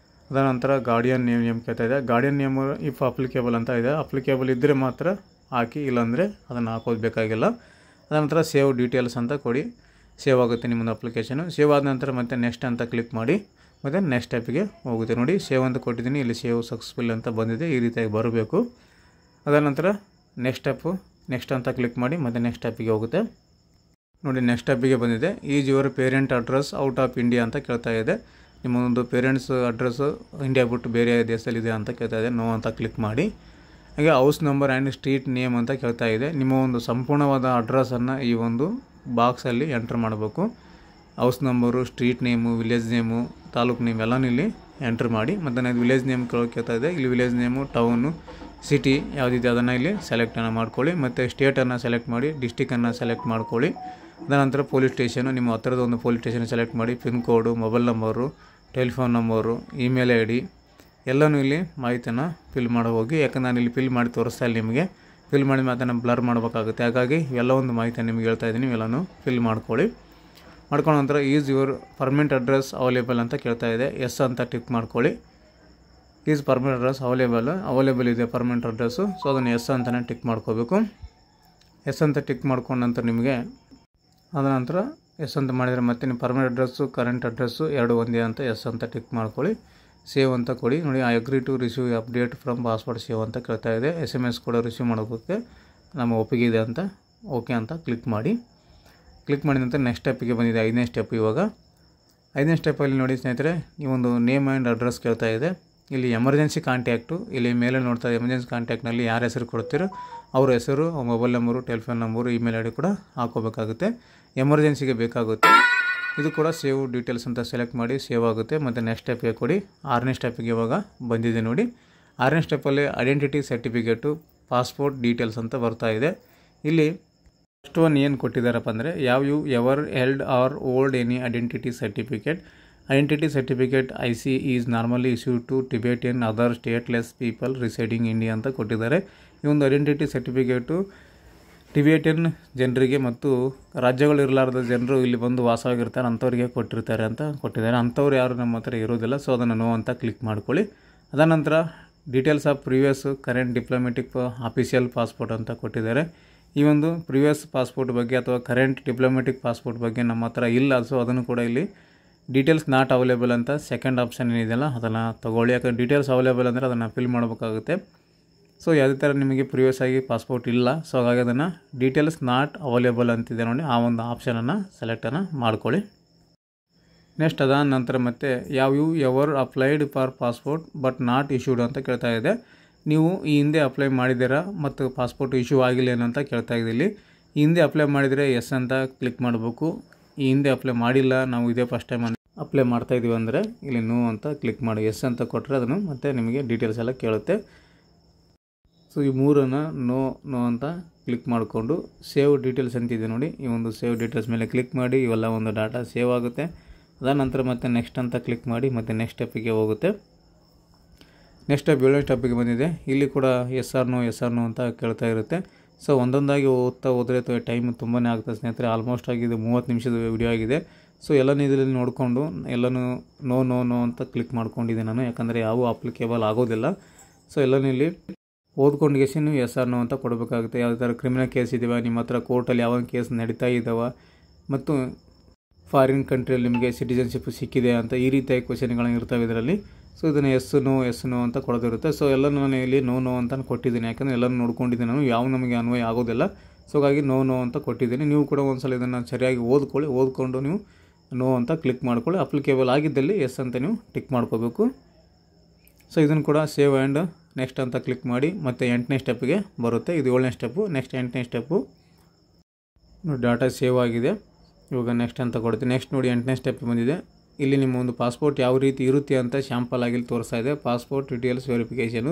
ಅದಾನಂತರ ಗಾರ್ಡಿಯನ್ ನೇಮ್ ಕೇಳ್ತಾ ಇದೆ. ಗಾರ್ಡಿಯನ್ ನೇಮ್ ಇಫ್ ಅಪ್ಲಿಕೇಬಲ್ ಅಂತ ಇದೆ. ಅಪ್ಲಿಕೇಬಲ್ ಇದ್ದರೆ ಮಾತ್ರ ಹಾಕಿ, ಇಲ್ಲಾಂದರೆ ಅದನ್ನು ಹಾಕೋದು ಬೇಕಾಗಿಲ್ಲ. ಅದಾನಂತರ ಸೇವ್ ಡೀಟೇಲ್ಸ್ ಅಂತ ಕೊಡಿ. ಸೇವ್ ಆಗುತ್ತೆ ನಿಮ್ಮದು ಅಪ್ಲಿಕೇಶನು. ಸೇವ್ ಆದ ನಂತರ ಮತ್ತೆ ನೆಕ್ಸ್ಟ್ ಅಂತ ಕ್ಲಿಕ್ ಮಾಡಿ. ಮತ್ತು ನೆಕ್ಸ್ಟ್ ಸ್ಟೆಪ್ಪಿಗೆ ಹೋಗುತ್ತೆ. ನೋಡಿ ಸೇವ್ ಅಂತ ಕೊಟ್ಟಿದ್ದೀನಿ, ಇಲ್ಲಿ ಸೇವ್ ಸಕ್ಸಸ್ಫುಲ್ ಅಂತ ಬಂದಿದೆ, ಈ ರೀತಿಯಾಗಿ ಬರಬೇಕು. ಅದಾದ ನಂತರ ನೆಕ್ಸ್ಟ್ ಅಂತ ಕ್ಲಿಕ್ ಮಾಡಿ ಮತ್ತು ನೆಕ್ಸ್ಟ್ ಸ್ಟೆಪ್ಪಿಗೆ ಹೋಗುತ್ತೆ. ನೋಡಿ ನೆಕ್ಸ್ಟ್ ಸ್ಟೆಪ್ಪಿಗೆ ಬಂದಿದೆ. Is your parent address out of India ಅಂತ ಕೇಳ್ತಾ ಇದೆ. ನಿಮ್ಮ ಒಂದು ಪೇರೆಂಟ್ಸ್ ಅಡ್ರೆಸ್ಸು ಇಂಡಿಯಾ ಬಿಟ್ಟು ಬೇರೆ ದೇಶದಲ್ಲಿದೆ ಅಂತ ಕೇಳ್ತಾ ಇದೆ. ನೋ ಅಂತ ಕ್ಲಿಕ್ ಮಾಡಿ. ಹಾಗೆ house number and street name ಅಂತ ಕೇಳ್ತಾ ಇದೆ. ನಿಮ್ಮ ಒಂದು ಸಂಪೂರ್ಣವಾದ ಅಡ್ರೆಸ್ಸನ್ನು ಈ ಒಂದು ಬಾಕ್ಸಲ್ಲಿ ಎಂಟ್ರ್ ಮಾಡಬೇಕು. House number, street name, village name, taluk name ಎಲ್ಲನೂ ಇಲ್ಲಿ ಎಂಟ್ರ್ ಮಾಡಿ. ಮತ್ತು ನಾನು ವಿಲೇಜ್ ನೇಮ್ ಕೇಳ್ತಾ ಇದೆ. ಇಲ್ಲಿ ವಿಲೇಜ್ ನೇಮು, ಟೌನು, ಸಿಟಿ ಯಾವುದಿದೆ ಅದನ್ನು ಇಲ್ಲಿ ಸೆಲೆಕ್ಟನ್ನು ಮಾಡ್ಕೊಳ್ಳಿ. ಮತ್ತು ಸ್ಟೇಟನ್ನು ಸೆಲೆಕ್ಟ್ ಮಾಡಿ, ಡಿಸ್ಟಿಕನ್ನು ಸೆಲೆಕ್ಟ್ ಮಾಡ್ಕೊಳ್ಳಿ. ಅದಾನಂತರ ಪೊಲೀಸ್ ಸ್ಟೇಷನು, ನಿಮ್ಮ ಹತ್ತಿರದ ಒಂದು ಪೊಲೀಸ್ ಸ್ಟೇಷನ್ ಸೆಲೆಕ್ಟ್ ಮಾಡಿ. Pin code, mobile number, telephone number, email I D ಎಲ್ಲನೂ ಇಲ್ಲಿ ಮಾಹಿತಿಯನ್ನು ಫಿಲ್ ಮಾಡಿ ಹೋಗಿ. ಯಾಕಂದ್ರೆ ನಾನು ಇಲ್ಲಿ ಫಿಲ್ ಮಾಡಿ ತೋರಿಸ್ತಾ ಇಲ್ಲ ನಿಮಗೆ. ಫಿಲ್ ಮಾಡಿ ಮಾತನ್ನು ಬ್ಲರ್ ಮಾಡಬೇಕಾಗುತ್ತೆ. ಹಾಗಾಗಿ ಇವೆಲ್ಲ ಒಂದು ಮಾಹಿತಿಯನ್ನು ನಿಮಗೆ ಹೇಳ್ತಾ ಇದ್ದೀನಿ, ಇವೆಲ್ಲನೂ ಫಿಲ್ ಮಾಡ್ಕೊಳ್ಳಿ. ಮಾಡ್ಕೊಂಡ ನಂತರ is your permanent address available ಅಂತ ಕೇಳ್ತಾ ಇದೆ. ಎಸ್ ಅಂತ ಟಿಕ್ ಮಾಡ್ಕೊಳ್ಳಿ. ಈಸ್ ಪರ್ಮನೆಂಟ್ ಅಡ್ರೆಸ್ ಅವೈಲೇಬಲ್ ಇದೆ ಪರ್ಮನೆಂಟ್ ಅಡ್ರೆಸ್ಸು. ಸೊ ಅದನ್ನು ಎಸ್ ಅಂತಲೇ ಟಿಕ್ ಮಾಡ್ಕೋಬೇಕು. ಎಸ್ ಅಂತ ಟಿಕ್ ಮಾಡ್ಕೊಂಡ ನಂತರ ನಿಮಗೆ ಅದ ನಂತರ ಎಸ್ ಅಂತ ಮಾಡಿದರೆ ಮತ್ತೆ ನಿಮ್ಮ ಪರ್ಮನೆಂಟ್ ಅಡ್ರೆಸ್ಸು ಕರೆಂಟ್ ಅಡ್ರೆಸ್ಸು ಎರಡು ಒಂದೇ ಅಂತ ಎಸ್ ಅಂತ ಟಿಕ್ ಮಾಡ್ಕೊಳ್ಳಿ. ಸೇವ್ ಅಂತ ಕೊಡಿ. ನೋಡಿ I agree to receive update from password save ಅಂತ ಕೇಳ್ತಾ ಇದೆ. SMS ಕೂಡ ರಿಸೀವ್ ಮಾಡೋದಕ್ಕೆ ನಮ್ಮ ಒಪ್ಪಿಗೆ ಇದೆ ಅಂತ ಓಕೆ ಅಂತ ಕ್ಲಿಕ್ ಮಾಡಿ. ಕ್ಲಿಕ್ ಮಾಡಿದ ನಂತರ ನೆಕ್ಸ್ಟ್ ಸ್ಟೆಪ್ಪಿಗೆ ಬಂದಿದೆ, 5ನೇ ಸ್ಟೆಪ್. ಇವಾಗ 5ನೇ ಸ್ಟೆಪ್ಪಲ್ಲಿ ನೋಡಿ ಸ್ನೇಹಿತರೆ, ನೀವೊಂದು ನೇಮ್ ಆ್ಯಂಡ್ ಅಡ್ರೆಸ್ ಕೇಳ್ತಾ ಇದೆ. ಇಲ್ಲಿ ಎಮರ್ಜೆನ್ಸಿ ಕಾಂಟ್ಯಾಕ್ಟು, ಇಲ್ಲಿ ಮೇಲೆ ನೋಡ್ತಾ ಇದೆ ಎಮರ್ಜೆನ್ಸಿ ಕಾಂಟ್ಯಾಕ್ಟ್ನಲ್ಲಿ ಯಾರ ಹೆಸರು ಕೊಡ್ತೀರೋ ಅವ್ರ ಹೆಸರು, mobile number, telephone number, email I D ಕೂಡ ಹಾಕೋಬೇಕಾಗುತ್ತೆ. ಎಮರ್ಜೆನ್ಸಿಗೆ ಬೇಕಾಗುತ್ತೆ. ಇದು ಕೂಡ ಸೇವ್ ಡೀಟೇಲ್ಸ್ ಅಂತ ಸೆಲೆಕ್ಟ್ ಮಾಡಿ ಸೇವ್ ಆಗುತ್ತೆ. ಮತ್ತು ನೆಕ್ಸ್ಟ್ ಸ್ಟೆಪ್ಗೆ ಕೊಡಿ. 6ನೇ ಸ್ಟೆಪ್ಪಿಗೆ ಇವಾಗ ಬಂದಿದೆ ನೋಡಿ. 6ನೇ ಸ್ಟೆಪ್ಪಲ್ಲಿ ಐಡೆಂಟಿಟಿ ಸರ್ಟಿಫಿಕೇಟು, ಪಾಸ್ಪೋರ್ಟ್ ಡೀಟೇಲ್ಸ್ ಅಂತ ಬರ್ತಾ ಇದೆ. ಇಲ್ಲಿ ಫಸ್ಟ್ ಒನ್ ಏನು ಕೊಟ್ಟಿದ್ದಾರಪ್ಪ ಅಂದರೆ, you ever held or old any identity certificate IC is normally issued to Tibetan other stateless people residing India ಅಂತ ಕೊಟ್ಟಿದ್ದಾರೆ. ಈ ಒಂದು ಐಡೆಂಟಿಟಿ ಸರ್ಟಿಫಿಕೇಟು ಟಿಬೇಟಿಯನ್ ಜನರಿಗೆ ಮತ್ತು ರಾಜ್ಯಗಳಿರಲಾರದ ಜನರು ಇಲ್ಲಿ ಬಂದು ವಾಸವಾಗಿರ್ತಾರೆ ಅಂಥವ್ರಿಗೆ ಕೊಟ್ಟಿರ್ತಾರೆ ಅಂತ ಕೊಟ್ಟಿದ್ದಾರೆ. ಅಂಥವ್ರು ಯಾರು ನಮ್ಮ ಹತ್ರ ಇರೋದಿಲ್ಲ. ಸೊ ಅದನ್ನು ನೋ ಅಂತ ಕ್ಲಿಕ್ ಮಾಡ್ಕೊಳ್ಳಿ. ಅದಾನಂತರ details of previous current diplomatic official passport ಅಂತ ಕೊಟ್ಟಿದ್ದಾರೆ. ಈ ಒಂದು ಪ್ರಿವಿಯಸ್ ಪಾಸ್ಪೋರ್ಟ್ ಬಗ್ಗೆ ಅಥವಾ ಕರೆಂಟ್ ಡಿಪ್ಲೊಮೆಟಿಕ್ ಪಾಸ್ಪೋರ್ಟ್ ಬಗ್ಗೆ ನಮ್ಮ ಹತ್ರ ಇಲ್ಲ. ಸೊ ಅದನ್ನು ಕೂಡ ಇಲ್ಲಿ ಡೀಟೇಲ್ಸ್ ನಾಟ್ ಅವೈಲೇಬಲ್ ಅಂತ ಸೆಕೆಂಡ್ ಆಪ್ಷನ್ ಏನಿದೆಯಲ್ಲ ಅದನ್ನು ತೊಗೊಳ್ಳಿ. ಯಾಕಂದರೆ ಡೀಟೇಲ್ಸ್ ಅವೈಲೇಬಲ್ ಅಂದರೆ ಅದನ್ನು ಫಿಲ್ ಮಾಡಬೇಕಾಗುತ್ತೆ. ಸೊ ಯಾವುದೇ ಥರ ನಿಮಗೆ ಪ್ರಿವಿಯಸ್ ಆಗಿ ಪಾಸ್ಪೋರ್ಟ್ ಇಲ್ಲ. ಸೊ ಹಾಗಾಗಿ ಅದನ್ನು ಡೀಟೇಲ್ಸ್ ನಾಟ್ ಅವೈಲೇಬಲ್ ಅಂತಿದೆ ನೋಡಿ, ಆ ಒಂದು ಆಪ್ಷನನ್ನು ಸೆಲೆಕ್ಟನ್ನು ಮಾಡ್ಕೊಳ್ಳಿ. ನೆಕ್ಸ್ಟ್ ಅದಾದ ನಂತರ ಮತ್ತೆ you ever applied for passport but not issued ಅಂತ ಕೇಳ್ತಾ ಇದೆ. ನೀವು ಈ ಹಿಂದೆ ಅಪ್ಲೈ ಮಾಡಿದ್ದೀರಾ ಮತ್ತು ಪಾಸ್ಪೋರ್ಟ್ ಇಶ್ಯೂ ಆಗಿಲ್ಲ ಏನಂತ ಕೇಳ್ತಾ ಇದ್ದಿಲ್ಲಿ. ಈ ಹಿಂದೆ ಅಪ್ಲೈ ಮಾಡಿದರೆ ಎಸ್ ಅಂತ ಕ್ಲಿಕ್ ಮಾಡಬೇಕು. ಈ ಹಿಂದೆ ಅಪ್ಲೈ ಮಾಡಿಲ್ಲ, ನಾವು ಇದೇ ಫಸ್ಟ್ ಟೈಮ್ ಅಪ್ಲೈ ಮಾಡ್ತಾಯಿದ್ದೀವಿ ಅಂದರೆ ಇಲ್ಲಿ ನೋ ಅಂತ ಕ್ಲಿಕ್ ಮಾಡಿ. ಎಸ್ ಅಂತ ಕೊಟ್ಟರೆ ಅದನ್ನು ಮತ್ತೆ ನಿಮಗೆ ಡೀಟೇಲ್ಸ್ ಎಲ್ಲ ಕೇಳುತ್ತೆ. ಸೊ ಈ ಮೂರನ್ನು ನೋ ಅಂತ ಕ್ಲಿಕ್ ಮಾಡಿಕೊಂಡು ಸೇವ್ ಡೀಟೇಲ್ಸ್ ಅಂತಿದೆ ನೋಡಿ, ಈ ಒಂದು ಸೇವ್ ಡೀಟೇಲ್ಸ್ ಮೇಲೆ ಕ್ಲಿಕ್ ಮಾಡಿ. ಇವೆಲ್ಲ ಒಂದು ಡಾಟಾ ಸೇವ್ ಆಗುತ್ತೆ. ಅದಾದ ನಂತರ ಮತ್ತೆ ನೆಕ್ಸ್ಟ್ ಅಂತ ಕ್ಲಿಕ್ ಮಾಡಿ ಮತ್ತು ನೆಕ್ಸ್ಟ್ ಸ್ಟೆಪ್ಪಿಗೆ ಹೋಗುತ್ತೆ. ನೆಕ್ಸ್ಟ್ ಸ್ಟೆಪ್ 7ನೇ ಸ್ಟೆಪ್ಪಿಗೆ ಬಂದಿದೆ. ಇಲ್ಲಿ ಕೂಡ ಎಸ್ ಆರ್ ನೋ ಅಂತ ಕೇಳ್ತಾ ಇರುತ್ತೆ. ಸೊ ಒಂದೊಂದಾಗಿ ಓದ್ತಾ ಹೋದರೆ ಟೈಮ್ ತುಂಬಾ ಆಗ್ತದೆ ಸ್ನೇಹಿತರೆ. ಆಲ್ಮೋಸ್ಟ್ ಆಗಿದೆ 30 ನಿಮಿಷದ ವಿಡಿಯೋ ಆಗಿದೆ. ಸೊ ಎಲ್ಲನೂ ಇದರಲ್ಲಿ ನೋಡಿಕೊಂಡು ಎಲ್ಲನೂ ನೋ ಅಂತ ಕ್ಲಿಕ್ ಮಾಡ್ಕೊಂಡಿದ್ದೆ ನಾನು, ಯಾಕಂದರೆ ಯಾವ ಅಪ್ಲಿಕೇಬಲ್ ಆಗೋದಿಲ್ಲ. ಸೊ ಎಲ್ಲನೂ ಇಲ್ಲಿ ಓದ್ಕೊಂಡು ನೀವು ಎಸ್ ಆರ್ ನೋ ಅಂತ ಕೊಡಬೇಕಾಗುತ್ತೆ. ಯಾವುದೇ ಥರ ಕ್ರಿಮಿನಲ್ ಕೇಸ್ ಇದ್ದಾವೆ ನಿಮ್ಮ ಹತ್ರ, ಕೋರ್ಟಲ್ಲಿ ಯಾವ ಕೇಸ್ ನಡೀತಾ ಇದ್ದಾವೆ, ಮತ್ತು ಫಾರಿನ್ ಕಂಟ್ರಿಯಲ್ಲಿ ನಿಮಗೆ ಸಿಟಿಜನ್ಶಿಪ್ ಸಿಕ್ಕಿದೆ ಅಂತ ಈ ರೀತಿಯಾಗಿ ಕ್ವಶನ್ಗಳು ಇರ್ತವೆ ಇದರಲ್ಲಿ. ಸೊ ಇದನ್ನು ಎಸ್ ನೋ ಅಂತ ಕೊಡೋದಿರುತ್ತೆ. ಸೊ ಎಲ್ಲನೂ ನಾನು ಇಲ್ಲಿ ನೋ ಅಂತ ಕೊಟ್ಟಿದ್ದೀನಿ, ಯಾಕಂದರೆ ಎಲ್ಲನೂ ನೋಡ್ಕೊಂಡಿದ್ದೀನಿ ನಾನು, ಯಾವ ನಮಗೆ ಅನ್ವಯ ಆಗೋದಿಲ್ಲ. ಸೊ ಹಾಗಾಗಿ ನೋ ಅಂತ ಕೊಟ್ಟಿದ್ದೀನಿ. ನೀವು ಕೂಡ ಒಂದ್ಸಲ ಇದನ್ನು ಸರಿಯಾಗಿ ಓದ್ಕೊಂಡು ನೀವು ನೋ ಅಂತ ಕ್ಲಿಕ್ ಮಾಡ್ಕೊಳ್ಳಿ. ಅಪ್ಲಿಕೇಬಲ್ ಆಗಿದ್ದಲ್ಲಿ ಎಸ್ ಅಂತ ನೀವು ಟಿಕ್ ಮಾಡ್ಕೋಬೇಕು. ಸೊ ಇದನ್ನು ಕೂಡ ಸೇವ್ ಆ್ಯಂಡ್ ನೆಕ್ಸ್ಟ್ ಅಂತ ಕ್ಲಿಕ್ ಮಾಡಿ. ಮತ್ತು 8ನೇ ಸ್ಟೆಪ್ಪಿಗೆ ಬರುತ್ತೆ. ಇದು 7ನೇ ಸ್ಟೆಪ್ಪು. ನೆಕ್ಸ್ಟ್ 8ನೇ ಸ್ಟೆಪ್ಪು ಡಾಟಾ ಸೇವ್ ಆಗಿದೆ. ಇವಾಗ ನೆಕ್ಸ್ಟ್ ಅಂತ ಕೊಡ್ತೀನಿ. ನೆಕ್ಸ್ಟ್ ನೋಡಿ 8ನೇ ಸ್ಟೆಪ್ ಬಂದಿದೆ. ಇಲ್ಲಿ ನಿಮ್ಮ ಒಂದು ಪಾಸ್ಪೋರ್ಟ್ ಯಾವ ರೀತಿ ಇರುತ್ತೆ ಅಂತ ಶಾಂಪಲ್ ಆಗಿ ತೋರಿಸ್ತಾ ಇದೆ. ಪಾಸ್ಪೋರ್ಟ್ ಡೀಟೇಲ್ಸ್ ವೆರಿಫಿಕೇಷನು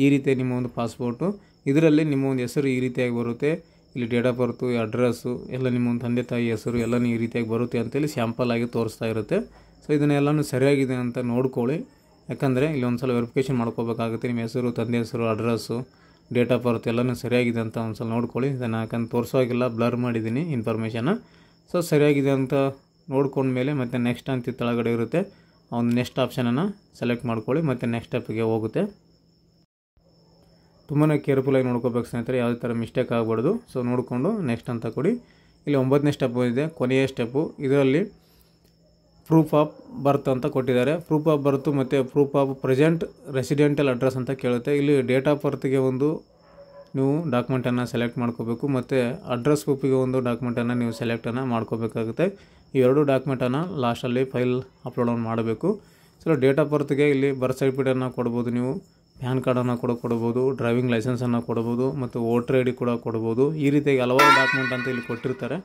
ಈ ರೀತಿ ನಿಮ್ಮ ಒಂದು ಪಾಸ್ಪೋರ್ಟು, ಇದರಲ್ಲಿ ನಿಮ್ಮ ಒಂದು ಹೆಸರು ಈ ರೀತಿಯಾಗಿ ಬರುತ್ತೆ. ಇಲ್ಲಿ ಡೇಟ್ ಆಫ್ ಬರ್ತು, ಅಡ್ರೆಸ್ಸು ಎಲ್ಲ ನಿಮ್ಮ ಒಂದು ತಂದೆ ತಾಯಿ ಹೆಸರು ಎಲ್ಲನೂ ಈ ರೀತಿಯಾಗಿ ಬರುತ್ತೆ ಅಂತೇಳಿ ಶಾಂಪಲ್ ಆಗಿ ತೋರಿಸ್ತಾ ಇರುತ್ತೆ. ಸೊ ಇದನ್ನೆಲ್ಲನೂ ಸರಿಯಾಗಿದೆ ಅಂತ ನೋಡ್ಕೊಳ್ಳಿ, ಯಾಕಂದರೆ ಇಲ್ಲಿ ಒಂದು ಸಲ ವೆರಿಫಿಕೇಷನ್ ಮಾಡ್ಕೋಬೇಕಾಗುತ್ತೆ. ನಿಮ್ಮ ಹೆಸರು, ತಂದೆ ಹೆಸರು, ಅಡ್ರೆಸ್ಸು, ಡೇಟ್ ಆಫ್ ಬರ್ತ್ ಎಲ್ಲನೂ ಸರಿಯಾಗಿದೆ ಅಂತ ಒಂದು ಸಲ ನೋಡ್ಕೊಳ್ಳಿ. ಇದನ್ನು ಯಾಕಂದ್ರೆ ತೋರಿಸೋವಾಗಿಲ್ಲ, ಬ್ಲರ್ ಮಾಡಿದ್ದೀನಿ ಇನ್ಫಾರ್ಮೇಷನ್ನ. ಸೊ ಸರಿಯಾಗಿದೆ ಅಂತ ನೋಡ್ಕೊಂಡ್ಮೇಲೆ ಮತ್ತೆ ನೆಕ್ಸ್ಟ್ ಅಂತ ಕೆಳಗಡೆ ಇರುತ್ತೆ, ಒಂದು ನೆಕ್ಸ್ಟ್ ಆಪ್ಷನನ್ನು ಸೆಲೆಕ್ಟ್ ಮಾಡ್ಕೊಳ್ಳಿ. ಮತ್ತು ನೆಕ್ಸ್ಟ್ ಸ್ಟೆಪ್ಪಿಗೆ ಹೋಗುತ್ತೆ. ತುಂಬಾ ಕೇರ್ಫುಲ್ಲಾಗಿ ನೋಡ್ಕೋಬೇಕು ಸ್ನೇಹಿತರೆ, ಯಾವುದೇ ಥರ ಮಿಸ್ಟೇಕ್ ಆಗಬಾರ್ದು. ಸೊ ನೋಡಿಕೊಂಡು ನೆಕ್ಸ್ಟ್ ಅಂತ ಕೊಡಿ. ಇಲ್ಲಿ 9ನೇ ಸ್ಟೆಪ್ ಇದೆ, ಕೊನೆಯ ಸ್ಟೆಪ್ಪು. ಇದರಲ್ಲಿ ಪ್ರೂಫ್ ಆಫ್ ಬರ್ತ್ ಅಂತ ಕೊಟ್ಟಿದ್ದಾರೆ. ಪ್ರೂಫ್ ಆಫ್ ಬರ್ತು ಮತ್ತು proof of present residential address ಅಂತ ಕೇಳುತ್ತೆ. ಇಲ್ಲಿ ಡೇಟ್ ಆಫ್ ಬರ್ತ್ಗೆ ಒಂದು ನೀವು ಡಾಕ್ಯುಮೆಂಟನ್ನು ಸೆಲೆಕ್ಟ್ ಮಾಡ್ಕೋಬೇಕು ಮತ್ತು ಅಡ್ರೆಸ್ ಪ್ರೂಫಿಗೆ ಒಂದು ಡಾಕ್ಯುಮೆಂಟನ್ನು ನೀವು ಸೆಲೆಕ್ಟನ್ನು ಮಾಡ್ಕೋಬೇಕಾಗುತ್ತೆ. ಇವೆರಡು ಡಾಕ್ಯುಮೆಂಟನ್ನು ಲಾಸ್ಟಲ್ಲಿ ಫೈಲ್ ಅಪ್ಲೋಡ್ ಮಾಡಬೇಕು. ಸೊ ಡೇಟ್ ಆಫ್ ಬರ್ತ್ಗೆ ಇಲ್ಲಿ ಬರ್ತ್ ಸರ್ಟಿಫಿಕೇಟನ್ನು ಕೊಡ್ಬೋದು, ನೀವು ಪ್ಯಾನ್ ಕಾರ್ಡನ್ನು ಕೂಡ ಕೊಡ್ಬೋದು, ಡ್ರೈವಿಂಗ್ ಲೈಸೆನ್ಸನ್ನು ಕೊಡ್ಬೋದು ಮತ್ತು ವೋಟರ್ ಐ ಡಿ ಕೂಡ ಕೊಡ್ಬೋದು. ಈ ರೀತಿಯಾಗಿ ಹಲವಾರು ಡಾಕ್ಯುಮೆಂಟ್ ಅಂತ ಇಲ್ಲಿ ಕೊಟ್ಟಿರ್ತಾರೆ.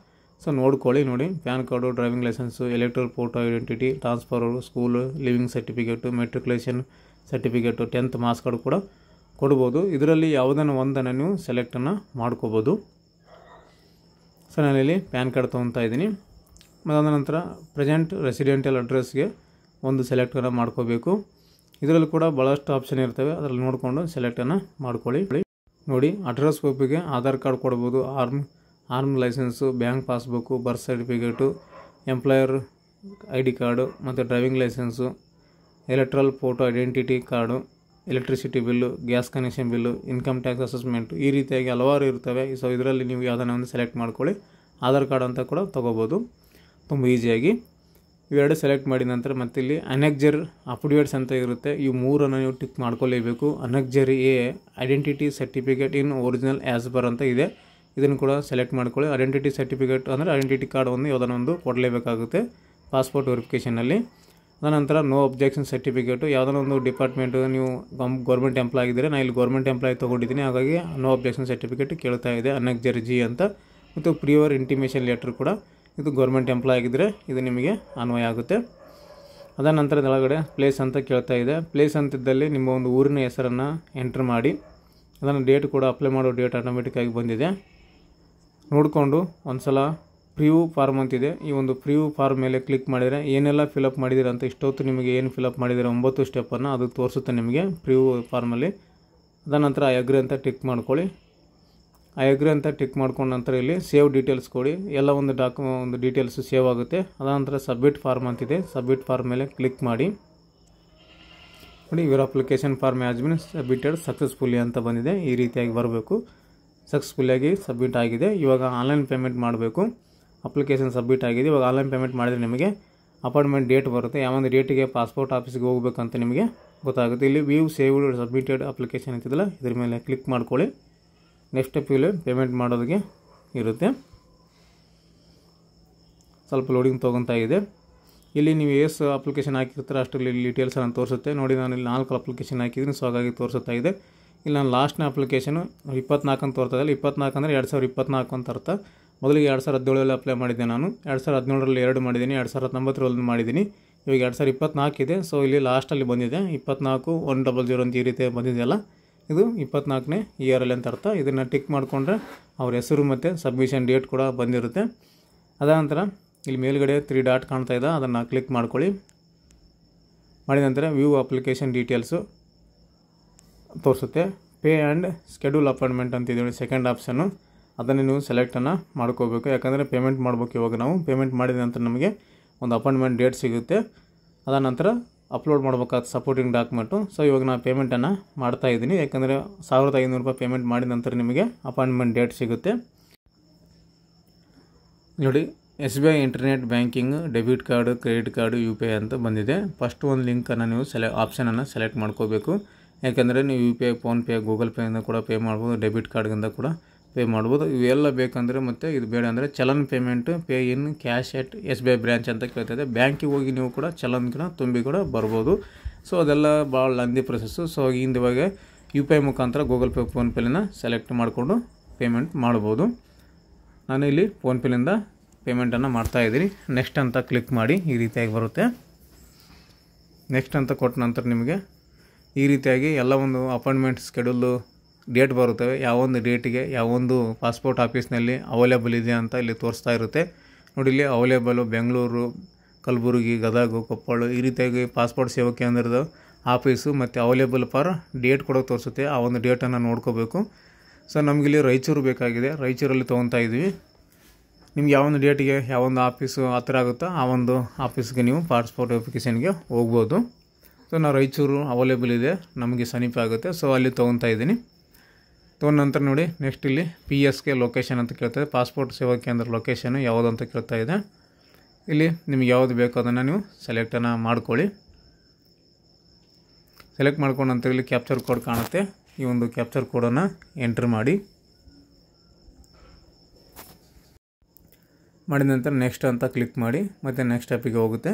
ಸೊ ನೋಡ್ಕೊಳ್ಳಿ, ನೋಡಿ PAN card, driving licence, electoral photo identity, transfer, school living certificate, matriculation certificate, 10th marks card ಕೂಡ ಕೊಡ್ಬೋದು. ಇದರಲ್ಲಿ ಯಾವುದನ್ನು ಒಂದನ್ನು ನೀವು ಸೆಲೆಕ್ಟನ್ನು ಮಾಡ್ಕೋಬೋದು. ಸೊ ನಾನಿಲ್ಲಿ ಪ್ಯಾನ್ ಕಾರ್ಡ್ ತೊಗೊತಾ ಇದ್ದೀನಿ. ಅದಾದ ನಂತರ ಪ್ರೆಸೆಂಟ್ ರೆಸಿಡೆಂಟಲ್ ಅಡ್ರೆಸ್ಗೆ ಒಂದು ಸೆಲೆಕ್ಟನ್ನು ಮಾಡ್ಕೋಬೇಕು. ಇದರಲ್ಲಿ ಕೂಡ ಭಾಳಷ್ಟು ಆಪ್ಷನ್ ಇರ್ತವೆ, ಅದರಲ್ಲಿ ನೋಡಿಕೊಂಡು ಸೆಲೆಕ್ಟನ್ನು ಮಾಡ್ಕೊಳ್ಳಿ. ನೋಡಿ ಅಡ್ರೆಸ್ ಪ್ರೂಫಿಗೆ ಆಧಾರ್ ಕಾರ್ಡ್ ಕೊಡ್ಬೋದು, arm licence, bank passbook, birth certificate, employer ID card ಮತ್ತು driving licence, electoral photo identity card, electricity bill, gas connection bill, income tax assessment, ಈ ರೀತಿಯಾಗಿ ಹಲವಾರು ಇರ್ತವೆ. ಸೊ ಇದರಲ್ಲಿ ನೀವು ಯಾವುದನ್ನು ಒಂದು ಸೆಲೆಕ್ಟ್ ಮಾಡ್ಕೊಳ್ಳಿ. ಆಧಾರ್ ಕಾರ್ಡ್ ಅಂತ ಕೂಡ ತೊಗೋಬೋದು ತುಂಬ ಈಸಿಯಾಗಿ. ಇವೆರಡು ಸೆಲೆಕ್ಟ್ ಮಾಡಿದ ನಂತರ ಮತ್ತೆ ಇಲ್ಲಿ ಅನೆಕ್ಜರ್ ಅಫಿಡವಿಟ್ಸ್ ಅಂತ ಇರುತ್ತೆ. ಈ ಮೂರನ್ನು ನೀವು ಟಿಕ್ ಮಾಡ್ಕೊಳ್ಳೇಬೇಕು. Annexure A identity certificate in original as per ಅಂತ ಇದೆ, ಇದನ್ನು ಕೂಡ ಸೆಲೆಕ್ಟ್ ಮಾಡ್ಕೊಳ್ಳಿ. ಐಡೆಂಟಿಟಿ ಸರ್ಟಿಫಿಕೇಟ್ ಅಂದರೆ ಐಡೆಂಟಿಟಿ ಕಾರ್ಡ್ ಒಂದು ಯಾವುದನ್ನು ಒಂದು ಕೊಡಲೇಬೇಕಾಗುತ್ತೆ ಪಾಸ್ಪೋರ್ಟ್ ವೆರಿಫಿಕೇಷನಲ್ಲಿ. ಅದಾನಂತರ ನೋ ಅಬ್ಜೆಕ್ಷನ್ ಸರ್ಟಿಫಿಕೇಟು, ಯಾವುದೋ ಒಂದು ಡಿಪಾರ್ಟ್ಮೆಂಟು ನೀವು ಗೌರ್ಮೆಂಟ್ ಎಂಪ್ಲಾಯ್ ಆಗಿದ್ದರೆ, ನಾನು ಇಲ್ಲಿ ಗೌರ್ಮೆಂಟ್ ಎಂಪ್ಲಾಯ್ ತೊಗೊಂಡಿದ್ದೀನಿ, ಹಾಗಾಗಿ ನೋ ಅಬ್ಜೆಕ್ಷನ್ ಸರ್ಟಿಫಿಕೇಟ್ ಕೇಳ್ತಾ ಇದೆ ಅನೆಕ್ಜರ್ ಜಿ ಅಂತ. ಮತ್ತು ಪ್ರಿಯರ್ ಇಂಟಿಮೇಷನ್ ಲೆಟ್ರ್ ಕೂಡ, ಇದು ಗೌರ್ಮೆಂಟ್ ಎಂಪ್ಲಾಯ್ ಆಗಿದ್ದರೆ ಇದು ನಿಮಗೆ ಅನ್ವಯ ಆಗುತ್ತೆ. ಅದಾದ ನಂತರ ಒಳಗಡೆ ಪ್ಲೇಸ್ ಅಂತ ಕೇಳ್ತಾ ಇದೆ. ಪ್ಲೇಸ್ ಅಂತಿದ್ದಲ್ಲಿ ನಿಮ್ಮ ಒಂದು ಊರಿನ ಹೆಸರನ್ನು ಎಂಟ್ರ್ ಮಾಡಿ, ಅದನ್ನು ಡೇಟ್ ಕೂಡ ಅಪ್ಲೈ ಮಾಡೋ ಡೇಟ್ ಆಟೋಮೆಟಿಕ್ಕಾಗಿ ಬಂದಿದೆ. ನೋಡಿಕೊಂಡು ಒಂದು ಸಲ ಪ್ರಿವ್ಯೂ ಫಾರ್ಮ್ ಅಂತಿದೆ, ಈ ಒಂದು ಪ್ರಿವ್ಯೂ ಫಾರ್ಮ್ ಮೇಲೆ ಕ್ಲಿಕ್ ಮಾಡಿದರೆ ಏನೆಲ್ಲ ಫಿಲಪ್ ಮಾಡಿದ್ದೀರ ಅಂತ, ಇಷ್ಟೊತ್ತು ನಿಮಗೆ ಏನು ಫಿಲಪ್ ಮಾಡಿದರೆ 9 ಸ್ಟೆಪ್ಪನ್ನು ಅದು ತೋರಿಸುತ್ತೆ ನಿಮಗೆ ಪ್ರಿವ್ಯೂ ಫಾರ್ಮಲ್ಲಿ. ಅದಾದ ನಂತರ ಐ ಅಗ್ರಿ ಅಂತ ಟಿಕ್ ಮಾಡ್ಕೊಳ್ಳಿ. ಐ ಅಗ್ರಿ ಅಂತ ಟಿಕ್ ಮಾಡ್ಕೊಂಡ ನಂತರ ಇಲ್ಲಿ ಸೇವ್ ಡೀಟೇಲ್ಸ್ ಕೊಡಿ, ಎಲ್ಲ ಒಂದು ಡೀಟೇಲ್ಸು ಸೇವ್ ಆಗುತ್ತೆ. ಅದಾದ ನಂತರ ಸಬ್ಮಿಟ್ ಫಾರ್ಮ್ ಅಂತಿದೆ, ಸಬ್ಮಿಟ್ ಫಾರ್ಮ್ ಮೇಲೆ ಕ್ಲಿಕ್ ಮಾಡಿ. ನೋಡಿ your application form has been submitted successfully ಅಂತ ಬಂದಿದೆ. ಈ ರೀತಿಯಾಗಿ ಬರಬೇಕು. ಸಕ್ಸಸ್ಫುಲ್ಲಿಯಾಗಿ ಸಬ್ಮಿಟ್ ಆಗಿದೆ. ಇವಾಗ ಆನ್ಲೈನ್ ಪೇಮೆಂಟ್ ಮಾಡಬೇಕು. ಅಪ್ಲಿಕೇಶನ್ ಸಬ್ಮಿಟ್ ಆಗಿದೆ. ಇವಾಗ ಆನ್ಲೈನ್ ಪೇಮೆಂಟ್ ಮಾಡಿದರೆ ನಿಮಗೆ ಅಪಾಯಿಂಟ್ಮೆಂಟ್ ಡೇಟ್ ಬರುತ್ತೆ, ಯಾವೊಂದು ಡೇಟಿಗೆ ಪಾಸ್ಪೋರ್ಟ್ ಆಫೀಸ್ಗೆ ಹೋಗಬೇಕಂತ ನಿಮಗೆ ಗೊತ್ತಾಗುತ್ತೆ. ಇಲ್ಲಿ ವ್ಯೂ ಸೇವ್ಡ್ ಸಬ್ಮಿಟೆಡ್ ಅಪ್ಲಿಕೇಶನ್ ಅಂತಿದಲ್ಲ, ಇದ್ರ ಮೇಲೆ ಕ್ಲಿಕ್ ಮಾಡ್ಕೊಳ್ಳಿ. ನೆಕ್ಸ್ಟ್ ಸ್ಟೆಪ್ ಇಲ್ಲಿ ಪೇಮೆಂಟ್ ಮಾಡೋದಕ್ಕೆ ಇರುತ್ತೆ. ಸ್ವಲ್ಪ ಲೋಡಿಂಗ್ ತೊಗೊತಾ ಇದೆ. ಇಲ್ಲಿ ನೀವು ಎಷ್ಟು ಅಪ್ಲಿಕೇಶನ್ ಹಾಕಿರ್ತಾರೆ ಅಷ್ಟರಲ್ಲಿ ಡೀಟೇಲ್ಸನ್ನು ತೋರಿಸುತ್ತೆ. ನೋಡಿ ನಾನು ಇಲ್ಲಿ 4 ಅಪ್ಲಿಕೇಶನ್ ಹಾಕಿದ್ದೀನಿ, ಸೊ ಹಾಗಾಗಿ ತೋರಿಸುತ್ತಾ ಇದೆ. ಇಲ್ಲಿ ನಾನು ಲಾಸ್ಟ್ನ ಅಪ್ಲಿಕೇಶನು 24 ಅಂತ ತೋರ್ತಾ ಇದೆ. 24 ಅಂದರೆ 2024 ಅಂತ ಅರ್ಥ. ಮೊದಲಿಗೆ 2017 ಅಪ್ಲೈ ಮಾಡಿದ್ದೆ ನಾನು, 2017ರಲ್ಲಿ 2 ಮಾಡಿದ್ದೀನಿ, 2019ರಲ್ಲಿ ಮಾಡಿದ್ದೀನಿ, ಇವಾಗ 2024 ಇದೆ. ಸೊ ಇಲ್ಲಿ ಲಾಸ್ಟಲ್ಲಿ ಬಂದಿದೆ 24 100 ಅಂತ ಈ ರೀತಿ ಬಂದಿದೆಯಲ್ಲ, ಇದು 24ನೇ ಇಯರಲ್ಲಿ ಅಂತ ಅರ್ಥ. ಇದನ್ನು ಟಿಕ್ ಮಾಡಿಕೊಂಡ್ರೆ ಅವ್ರ ಹೆಸರು ಮತ್ತು ಸಬ್ಮಿಷನ್ ಡೇಟ್ ಕೂಡ ಬಂದಿರುತ್ತೆ. ಅದಾದ ನಂತರ ಇಲ್ಲಿ ಮೇಲ್ಗಡೆ 3 ಡಾಟ್ ಕಾಣ್ತಾ ಇದೆ, ಅದನ್ನು ಕ್ಲಿಕ್ ಮಾಡ್ಕೊಳ್ಳಿ. ಮಾಡಿದ ನಂತರ ವ್ಯೂ ಅಪ್ಲಿಕೇಶನ್ ಡೀಟೇಲ್ಸು ತೋರಿಸುತ್ತೆ. ಪೇ ಆ್ಯಂಡ್ ಸ್ಕೆಡ್ಯೂಲ್ ಅಪಾಯಿಂಟ್ಮೆಂಟ್ ಅಂತಿದ್ದೀವಿ, ಸೆಕೆಂಡ್ ಆಪ್ಷನ್ನು, ಅದನ್ನು ನೀವು ಸೆಲೆಕ್ಟನ್ನು ಮಾಡ್ಕೋಬೇಕು. ಯಾಕಂದರೆ ಪೇಮೆಂಟ್ ಮಾಡಬೇಕು. ಇವಾಗ ನಾವು ಪೇಮೆಂಟ್ ಮಾಡಿದ ನಂತರ ನಮಗೆ ಒಂದು ಅಪಾಯಿಂಟ್ಮೆಂಟ್ ಡೇಟ್ ಸಿಗುತ್ತೆ. ಅದಾದ ನಂತರ ಅಪ್ಲೋಡ್ ಮಾಡಬೇಕಾದ ಸಪೋರ್ಟಿಂಗ್ ಡಾಕ್ಯುಮೆಂಟು. ಸೊ ಇವಾಗ ನಾನು ಪೇಮೆಂಟನ್ನು ಮಾಡ್ತಾಯಿದ್ದೀನಿ, ಯಾಕಂದರೆ 1500 ರೂಪಾಯಿ ಪೇಮೆಂಟ್ ಮಾಡಿದ ನಂತರ ನಿಮಗೆ ಅಪಾಯಿಂಟ್ಮೆಂಟ್ ಡೇಟ್ ಸಿಗುತ್ತೆ. ನೋಡಿ SBI internet banking debit card, credit card, UPI ಅಂತ ಬಂದಿದೆ. ಫಸ್ಟ್ ಒಂದು ಲಿಂಕನ್ನು ನೀವು ಆಪ್ಷನನ್ನು ಸೆಲೆಕ್ಟ್ ಮಾಡ್ಕೋಬೇಕು. ಯಾಕೆಂದರೆ ನೀವು UPI, ಫೋನ್ಪೇ, ಗೂಗಲ್ ಪೇಯಿಂದ ಕೂಡ ಪೇ ಮಾಡ್ಬೋದು, ಡೆಬಿಟ್ ಕಾರ್ಡ್ಗಿಂದ ಕೂಡ ಪೇ ಮಾಡ್ಬೋದು. ಇವೆಲ್ಲ ಬೇಕಂದರೆ ಮತ್ತು ಇದು ಬೇಡ ಅಂದರೆ challan payment pay in cash at SBI branch ಅಂತ ಕೇಳ್ತಾಯಿದೆ. ಬ್ಯಾಂಕಿಗೆ ಹೋಗಿ ನೀವು ಕೂಡ ಚಲನ್ ಕೂಡ ತುಂಬಿ ಕೂಡ ಬರ್ಬೋದು. ಸೊ ಅದೆಲ್ಲ ಭಾಳ ಲೆಂದಿ ಪ್ರೊಸೆಸ್ಸು. ಸೊ ಇವಾಗ UPI ಮುಖಾಂತರ ಗೂಗಲ್ ಪೇ, ಫೋನ್ಪೇಲಿಂದ ಸೆಲೆಕ್ಟ್ ಮಾಡಿಕೊಂಡು ಪೇಮೆಂಟ್ ಮಾಡ್ಬೋದು. ನಾನು ಇಲ್ಲಿ ಫೋನ್ಪೇಲಿಂದ ಪೇಮೆಂಟನ್ನು ಮಾಡ್ತಾಯಿದ್ದೀನಿ. ನೆಕ್ಸ್ಟ್ ಅಂತ ಕ್ಲಿಕ್ ಮಾಡಿ, ಈ ರೀತಿಯಾಗಿ ಬರುತ್ತೆ. ನೆಕ್ಸ್ಟ್ ಅಂತ ಕೊಟ್ಟ ನಂತರ ನಿಮಗೆ ಈ ರೀತಿಯಾಗಿ ಎಲ್ಲ ಒಂದು ಅಪಾಯಿಂಟ್ಮೆಂಟ್ ಸ್ಕೆಡ್ಯೂಲು ಡೇಟ್ ಬರುತ್ತವೆ. ಯಾವೊಂದು ಡೇಟಿಗೆ ಯಾವೊಂದು ಪಾಸ್ಪೋರ್ಟ್ ಆಫೀಸ್ನಲ್ಲಿ ಅವೈಲೇಬಲ್ ಇದೆ ಅಂತ ಇಲ್ಲಿ ತೋರಿಸ್ತಾ ಇರುತ್ತೆ. ನೋಡಿ ಇಲ್ಲಿ ಅವೈಲೇಬಲು ಬೆಂಗಳೂರು, ಕಲಬುರಗಿ, ಗದಗ, ಕೊಪ್ಪಳ, ಈ ರೀತಿಯಾಗಿ ಪಾಸ್ಪೋರ್ಟ್ ಸೇವಾ ಕೇಂದ್ರದ ಆಫೀಸು ಮತ್ತು ಅವೈಲೇಬಲ್ ಫಾರ್ ಡೇಟ್ ಕೂಡ ತೋರಿಸುತ್ತೆ. ಆ ಒಂದು ಡೇಟನ್ನು ನೋಡ್ಕೋಬೇಕು. ಸೊ ನಮಗಿಲ್ಲಿ ರಾಯಚೂರು ಬೇಕಾಗಿದೆ, ರಾಯಚೂರಲ್ಲಿ ತೊಗೊತಾ ಇದ್ದೀವಿ. ನಿಮ್ಗೆ ಯಾವೊಂದು ಡೇಟಿಗೆ ಯಾವೊಂದು ಆಫೀಸು ಹತ್ತಿರ ಆಗುತ್ತೋ ಆ ಒಂದು ಆಫೀಸ್ಗೆ ನೀವು ಪಾಸ್ಪೋರ್ಟ್ ವೆರಿಫಿಕೇಷನ್ಗೆ ಹೋಗ್ಬೋದು. ಸೊ ನಾವು ರಾಯಚೂರು ಅವೈಲೇಬಲ್ ಇದೆ, ನಮಗೆ ಸಮೀಪ ಆಗುತ್ತೆ. ಸೊ ಅಲ್ಲಿ ತೊಗೊತಾ ಇದ್ದೀನಿ. ತೊಗೊಂಡ ನಂತರ ನೋಡಿ ನೆಕ್ಸ್ಟ್ ಇಲ್ಲಿ PSK ಲೊಕೇಶನ್ ಅಂತ ಕೇಳ್ತಾಯಿದೆ. ಪಾಸ್ಪೋರ್ಟ್ ಸೇವಾ ಕೇಂದ್ರ ಲೊಕೇಶನು ಯಾವುದು ಅಂತ ಕೇಳ್ತಾ ಇದೆ. ಇಲ್ಲಿ ನಿಮಗೆ ಯಾವುದು ಬೇಕೋ ಅದನ್ನು ನೀವು ಸೆಲೆಕ್ಟನ್ನು ಮಾಡ್ಕೊಳ್ಳಿ. ಸೆಲೆಕ್ಟ್ ಮಾಡ್ಕೊಂಡು ನಂತರ ಇಲ್ಲಿ ಕ್ಯಾಪ್ಚರ್ ಕೋಡ್ ಕಾಣುತ್ತೆ. ಈ ಒಂದು ಕ್ಯಾಪ್ಚರ್ ಕೋಡನ್ನು ಎಂಟ್ರ್ ಮಾಡಿದ ನಂತರ ನೆಕ್ಸ್ಟ್ ಅಂತ ಕ್ಲಿಕ್ ಮಾಡಿ ಮತ್ತು ನೆಕ್ಸ್ಟ್ ಸ್ಟೆಪ್ಪಿಗೆ ಹೋಗುತ್ತೆ.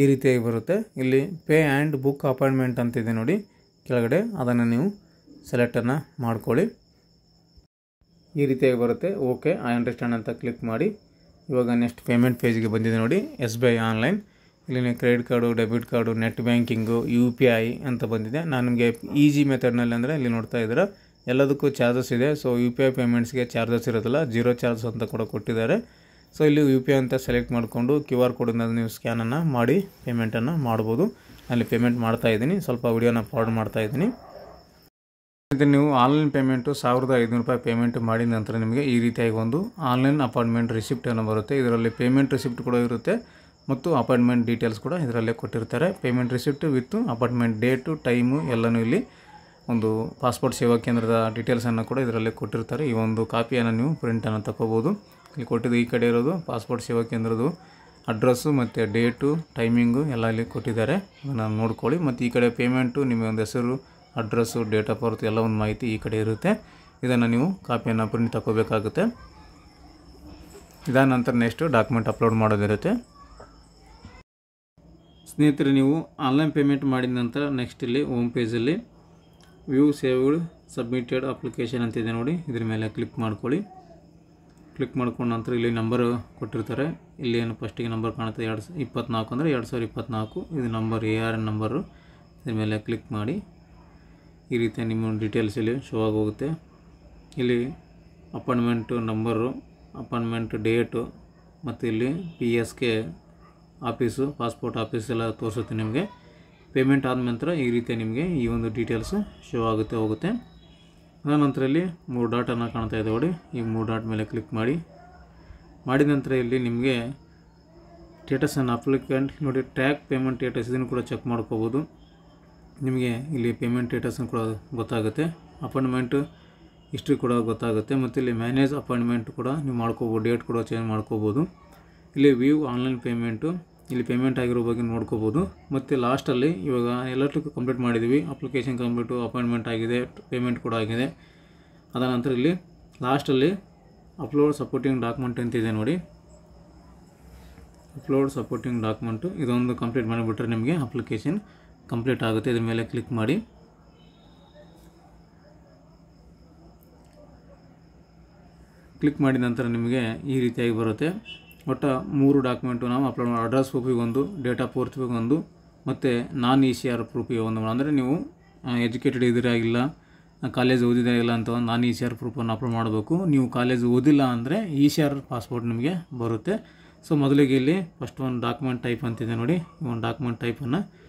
ಈ ರೀತಿಯಾಗಿ ಬರುತ್ತೆ. ಇಲ್ಲಿ ಪೇ ಆ್ಯಂಡ್ ಬುಕ್ ಅಪಾಯಿಂಟ್ಮೆಂಟ್ ಅಂತಿದೆ ನೋಡಿ ಕೆಳಗಡೆ, ಅದನ್ನು ನೀವು ಸೆಲೆಕ್ಟನ್ನು ಮಾಡ್ಕೊಳ್ಳಿ. ಈ ರೀತಿಯಾಗಿ ಬರುತ್ತೆ. ಓಕೆ ಐ ಅಂಡರ್ಸ್ಟ್ಯಾಂಡ್ ಅಂತ ಕ್ಲಿಕ್ ಮಾಡಿ. ಇವಾಗ ನೆಕ್ಸ್ಟ್ ಪೇಮೆಂಟ್ ಪೇಜ್ಗೆ ಬಂದಿದೆ ನೋಡಿ, SBI ಆನ್ಲೈನ್. ಇಲ್ಲಿ credit card, debit card, net banking, UPI ಅಂತ ಬಂದಿದೆ. ನಾನು ನಿಮಗೆ ಈಸಿ ಮೆಥಡ್ನಲ್ಲಿ ಅಂದರೆ ಇಲ್ಲಿ ನೋಡ್ತಾ ಇದ್ದೀರಾ ಎಲ್ಲದಕ್ಕೂ ಚಾರ್ಜಸ್ ಇದೆ. ಸೊ UPI ಪೇಮೆಂಟ್ಸ್ಗೆ ಚಾರ್ಜಸ್ ಇರೋದಿಲ್ಲ, 0 ಚಾರ್ಜಸ್ ಅಂತ ಕೂಡ ಕೊಟ್ಟಿದ್ದಾರೆ. ಸೊ ಇಲ್ಲಿ UPI ಅಂತ ಸೆಲೆಕ್ಟ್ ಮಾಡಿಕೊಂಡು QR ಕೋಡಿಂದ ನೀವು ಸ್ಕ್ಯಾನನ್ನು ಮಾಡಿ ಪೇಮೆಂಟನ್ನು ಮಾಡ್ಬೋದು. ಅಲ್ಲಿ ಪೇಮೆಂಟ್ ಮಾಡ್ತಾ ಇದ್ದೀನಿ, ಸ್ವಲ್ಪ ವಿಡಿಯೋನ ಫಾರ್ವರ್ಡ್ ಮಾಡ್ತಾ ಇದ್ದೀನಿ. ಮತ್ತು ನೀವು ಆನ್ಲೈನ್ ಪೇಮೆಂಟು 1500 ರೂಪಾಯಿ ಪೇಮೆಂಟ್ ಮಾಡಿದ ನಂತರ ನಿಮಗೆ ಈ ರೀತಿಯಾಗಿ ಒಂದು ಆನ್ಲೈನ್ ಅಪಾಯಿಂಟ್ಮೆಂಟ್ ರಿಸಿಪ್ಟನ್ನು ಬರುತ್ತೆ. ಇದರಲ್ಲಿ ಪೇಮೆಂಟ್ ರಿಸಿಪ್ಟ್ ಕೂಡ ಇರುತ್ತೆ ಮತ್ತು ಅಪಾಯಿಂಟ್ಮೆಂಟ್ ಡೀಟೇಲ್ಸ್ ಕೂಡ ಇದರಲ್ಲೇ ಕೊಟ್ಟಿರ್ತಾರೆ. Payment receipt with appointment date, time ಎಲ್ಲನೂ ಇಲ್ಲಿ ಒಂದು ಪಾಸ್ಪೋರ್ಟ್ ಸೇವಾ ಕೇಂದ್ರದ ಡೀಟೇಲ್ಸನ್ನು ಕೂಡ ಇದರಲ್ಲೇ ಕೊಟ್ಟಿರ್ತಾರೆ. ಈ ಒಂದು ಕಾಪಿಯನ್ನು ನೀವು ಪ್ರಿಂಟನ್ನು ತಗೋಬೋದು. ಇಲ್ಲಿ ಕೊಟ್ಟಿದ್ದು ಈ ಕಡೆ ಇರೋದು ಪಾಸ್ಪೋರ್ಟ್ ಸೇವಾ ಕೇಂದ್ರದ್ದು ಅಡ್ರೆಸ್ಸು ಮತ್ತು ಡೇಟು, ಟೈಮಿಂಗು ಎಲ್ಲ ಇಲ್ಲಿ ಕೊಟ್ಟಿದ್ದಾರೆ, ಅದನ್ನು ನೋಡ್ಕೊಳ್ಳಿ. ಮತ್ತು ಈ ಕಡೆ ಪೇಮೆಂಟು ನಿಮಗೆ ಒಂದು ಹೆಸರು, ಅಡ್ರೆಸ್ಸು, ಡೇಟ್ ಆಫ್ ಬರ್ತ್ ಎಲ್ಲ ಒಂದು ಮಾಹಿತಿ ಈ ಕಡೆ ಇರುತ್ತೆ. ಇದನ್ನು ನೀವು ಕಾಪಿಯನ್ನು ಪ್ರಿಂಟ್ ತಗೋಬೇಕಾಗುತ್ತೆ. ಇದಾದ ನಂತರ ನೆಕ್ಸ್ಟು ಡಾಕ್ಯುಮೆಂಟ್ ಅಪ್ಲೋಡ್ ಮಾಡೋದಿರುತ್ತೆ. ಸ್ನೇಹಿತರೆ, ನೀವು ಆನ್ಲೈನ್ ಪೇಮೆಂಟ್ ಮಾಡಿದ ನಂತರ ನೆಕ್ಸ್ಟ್ ಇಲ್ಲಿ ಹೋಮ್ ಪೇಜಲ್ಲಿ ವ್ಯೂ ಸೇವ್ಡ್ ಸಬ್ಮಿಟೆಡ್ ಅಪ್ಲಿಕೇಶನ್ ಅಂತಿದೆ ನೋಡಿ, ಇದ್ರ ಮೇಲೆ ಕ್ಲಿಕ್ ಮಾಡ್ಕೊಳ್ಳಿ. ಕ್ಲಿಕ್ ಮಾಡ್ಕೊಂಡು ನಂತರ ಇಲ್ಲಿ ನಂಬರ್ ಕೊಟ್ಟಿರ್ತಾರೆ. ಇಲ್ಲಿ ಏನು ಫಸ್ಟಿಗೆ ನಂಬರ್ ಕಾಣುತ್ತೆ 24 ಅಂದರೆ 2024, ಇದು ನಂಬರ್ ARN ನಂಬರು. ಇದ್ರ ಮೇಲೆ ಕ್ಲಿಕ್ ಮಾಡಿ ಈ ರೀತಿ ನಿಮ್ಮ ಡೀಟೇಲ್ಸ್ ಇಲ್ಲಿ ಶೋ ಆಗೋಗುತ್ತೆ. ಇಲ್ಲಿ ಅಪಾಯಿಂಟ್ಮೆಂಟು ನಂಬರು, ಅಪಾಯಿಂಟ್ಮೆಂಟ್ ಡೇಟು ಮತ್ತು ಇಲ್ಲಿ PSK ಆಫೀಸು, ಪಾಸ್ಪೋರ್ಟ್ ಆಫೀಸ್ ಎಲ್ಲ ತೋರಿಸುತ್ತೆ ನಿಮಗೆ. ಪೇಮೆಂಟ್ ಆದ ನಂತರ ಈ ರೀತಿ ನಿಮಗೆ ಈ ಒಂದು ಡೀಟೇಲ್ಸು ಶೋ ಆಗುತ್ತೆ ಹೋಗುತ್ತೆ. ಅದ ನಂತರ ಇಲ್ಲಿ 3 ಡಾಟನ್ನು ಕಾಣ್ತಾ ಇದೆ ನೋಡಿ, ಈ 3 ಡಾಟ್ ಮೇಲೆ ಕ್ಲಿಕ್ ಮಾಡಿದ ನಂತರ ಇಲ್ಲಿ ನಿಮಗೆ ಸ್ಟೇಟಸ್ ಅನ್ನು ಅಪ್ಲಿಕೆಂಟ್ ನೋಡಿ, ಟ್ರ್ಯಾಕ್ ಪೇಮೆಂಟ್ ಸ್ಟೇಟಸ್ ಇದನ್ನು ಕೂಡ ಚೆಕ್ ಮಾಡ್ಕೋಬೋದು. ನಿಮಗೆ ಇಲ್ಲಿ ಪೇಮೆಂಟ್ ಸ್ಟೇಟಸ್ನು ಕೂಡ ಗೊತ್ತಾಗುತ್ತೆ, ಅಪಾಯಿಂಟ್ಮೆಂಟ್ ಹಿಸ್ಟ್ರಿ ಕೂಡ ಗೊತ್ತಾಗುತ್ತೆ. ಮತ್ತು ಇಲ್ಲಿ ಮ್ಯಾನೇಜ್ ಅಪಾಯಿಂಟ್ಮೆಂಟ್ ಕೂಡ ನೀವು ಮಾಡ್ಕೋಬೋದು, ಡೇಟ್ ಕೂಡ ಚೇಂಜ್ ಮಾಡ್ಕೋಬೋದು. ಇಲ್ಲಿ ವ್ಯೂ ಆನ್ಲೈನ್ ಪೇಮೆಂಟು, ಇಲ್ಲಿ ಪೇಮೆಂಟ್ ಆಗಿರೋ ಬಗ್ಗೆ ನೋಡ್ಕೋಬೋದು. ಮತ್ತು ಲಾಸ್ಟಲ್ಲಿ ಇವಾಗ ಎಲ್ಲದಕ್ಕೂ ಕಂಪ್ಲೀಟ್ ಮಾಡಿದ್ದೀವಿ, ಅಪ್ಲಿಕೇಶನ್ ಕಂಪ್ಲೀಟು, ಅಪಾಯಿಂಟ್ಮೆಂಟ್ ಆಗಿದೆ, ಪೇಮೆಂಟ್ ಕೂಡ ಆಗಿದೆ. ಅದ ನಂತರ ಇಲ್ಲಿ ಲಾಸ್ಟಲ್ಲಿ ಅಪ್ಲೋಡ್ ಸಪೋರ್ಟಿಂಗ್ ಡಾಕ್ಯುಮೆಂಟ್ ಅಂತಿದೆ ನೋಡಿ, ಅಪ್ಲೋಡ್ ಸಪೋರ್ಟಿಂಗ್ ಡಾಕ್ಯುಮೆಂಟು ಇದೊಂದು ಕಂಪ್ಲೀಟ್ ಮಾಡಿಬಿಟ್ರೆ ನಿಮಗೆ ಅಪ್ಲಿಕೇಶನ್ ಕಂಪ್ಲೀಟ್ ಆಗುತ್ತೆ. ಇದ್ರ ಮೇಲೆ ಕ್ಲಿಕ್ ಮಾಡಿ. ಕ್ಲಿಕ್ ಮಾಡಿದ ನಂತರ ನಿಮಗೆ ಈ ರೀತಿಯಾಗಿ ಬರುತ್ತೆ. ಒಟ್ಟು 3 ಡಾಕ್ಯುಮೆಂಟು ನಾವು ಅಪ್ಲೋಡ್ ಮಾಡಿ, ಅಡ್ರೆಸ್ ಪ್ರೂಫಿಗೆ ಒಂದು, ಡೇಟ್ ಆಫ್ ಬರ್ತ್ಗೆ ಒಂದು, ಮತ್ತು ನಾನ್ ECR ಪ್ರೂಫಿಗೆ ಒಂದು. ಅಂದರೆ ನೀವು ಎಜುಕೇಟೆಡ್ ಇದ್ದೀರಾ ಇಲ್ಲ, ಕಾಲೇಜ್ ಓದಿದ್ರೆ ಇಲ್ಲ ಅಂತ ಒಂದು ನಾನ್ ECR ಪ್ರೂಫನ್ನು ಅಪ್ಲೋಡ್ ಮಾಡಬೇಕು. ನೀವು ಕಾಲೇಜ್ ಓದಿಲ್ಲ ಅಂದರೆ ECR ಪಾಸ್ಪೋರ್ಟ್ ನಿಮಗೆ ಬರುತ್ತೆ. ಸೊ ಮೊದಲಿಗೆ ಇಲ್ಲಿ ಫಸ್ಟ್ ಒಂದು ಡಾಕ್ಯುಮೆಂಟ್ ಟೈಪ್ ಅಂತಿದೆ ನೋಡಿ, ಈ ಒಂದು ಡಾಕ್ಯುಮೆಂಟ್ ಟೈಪನ್ನು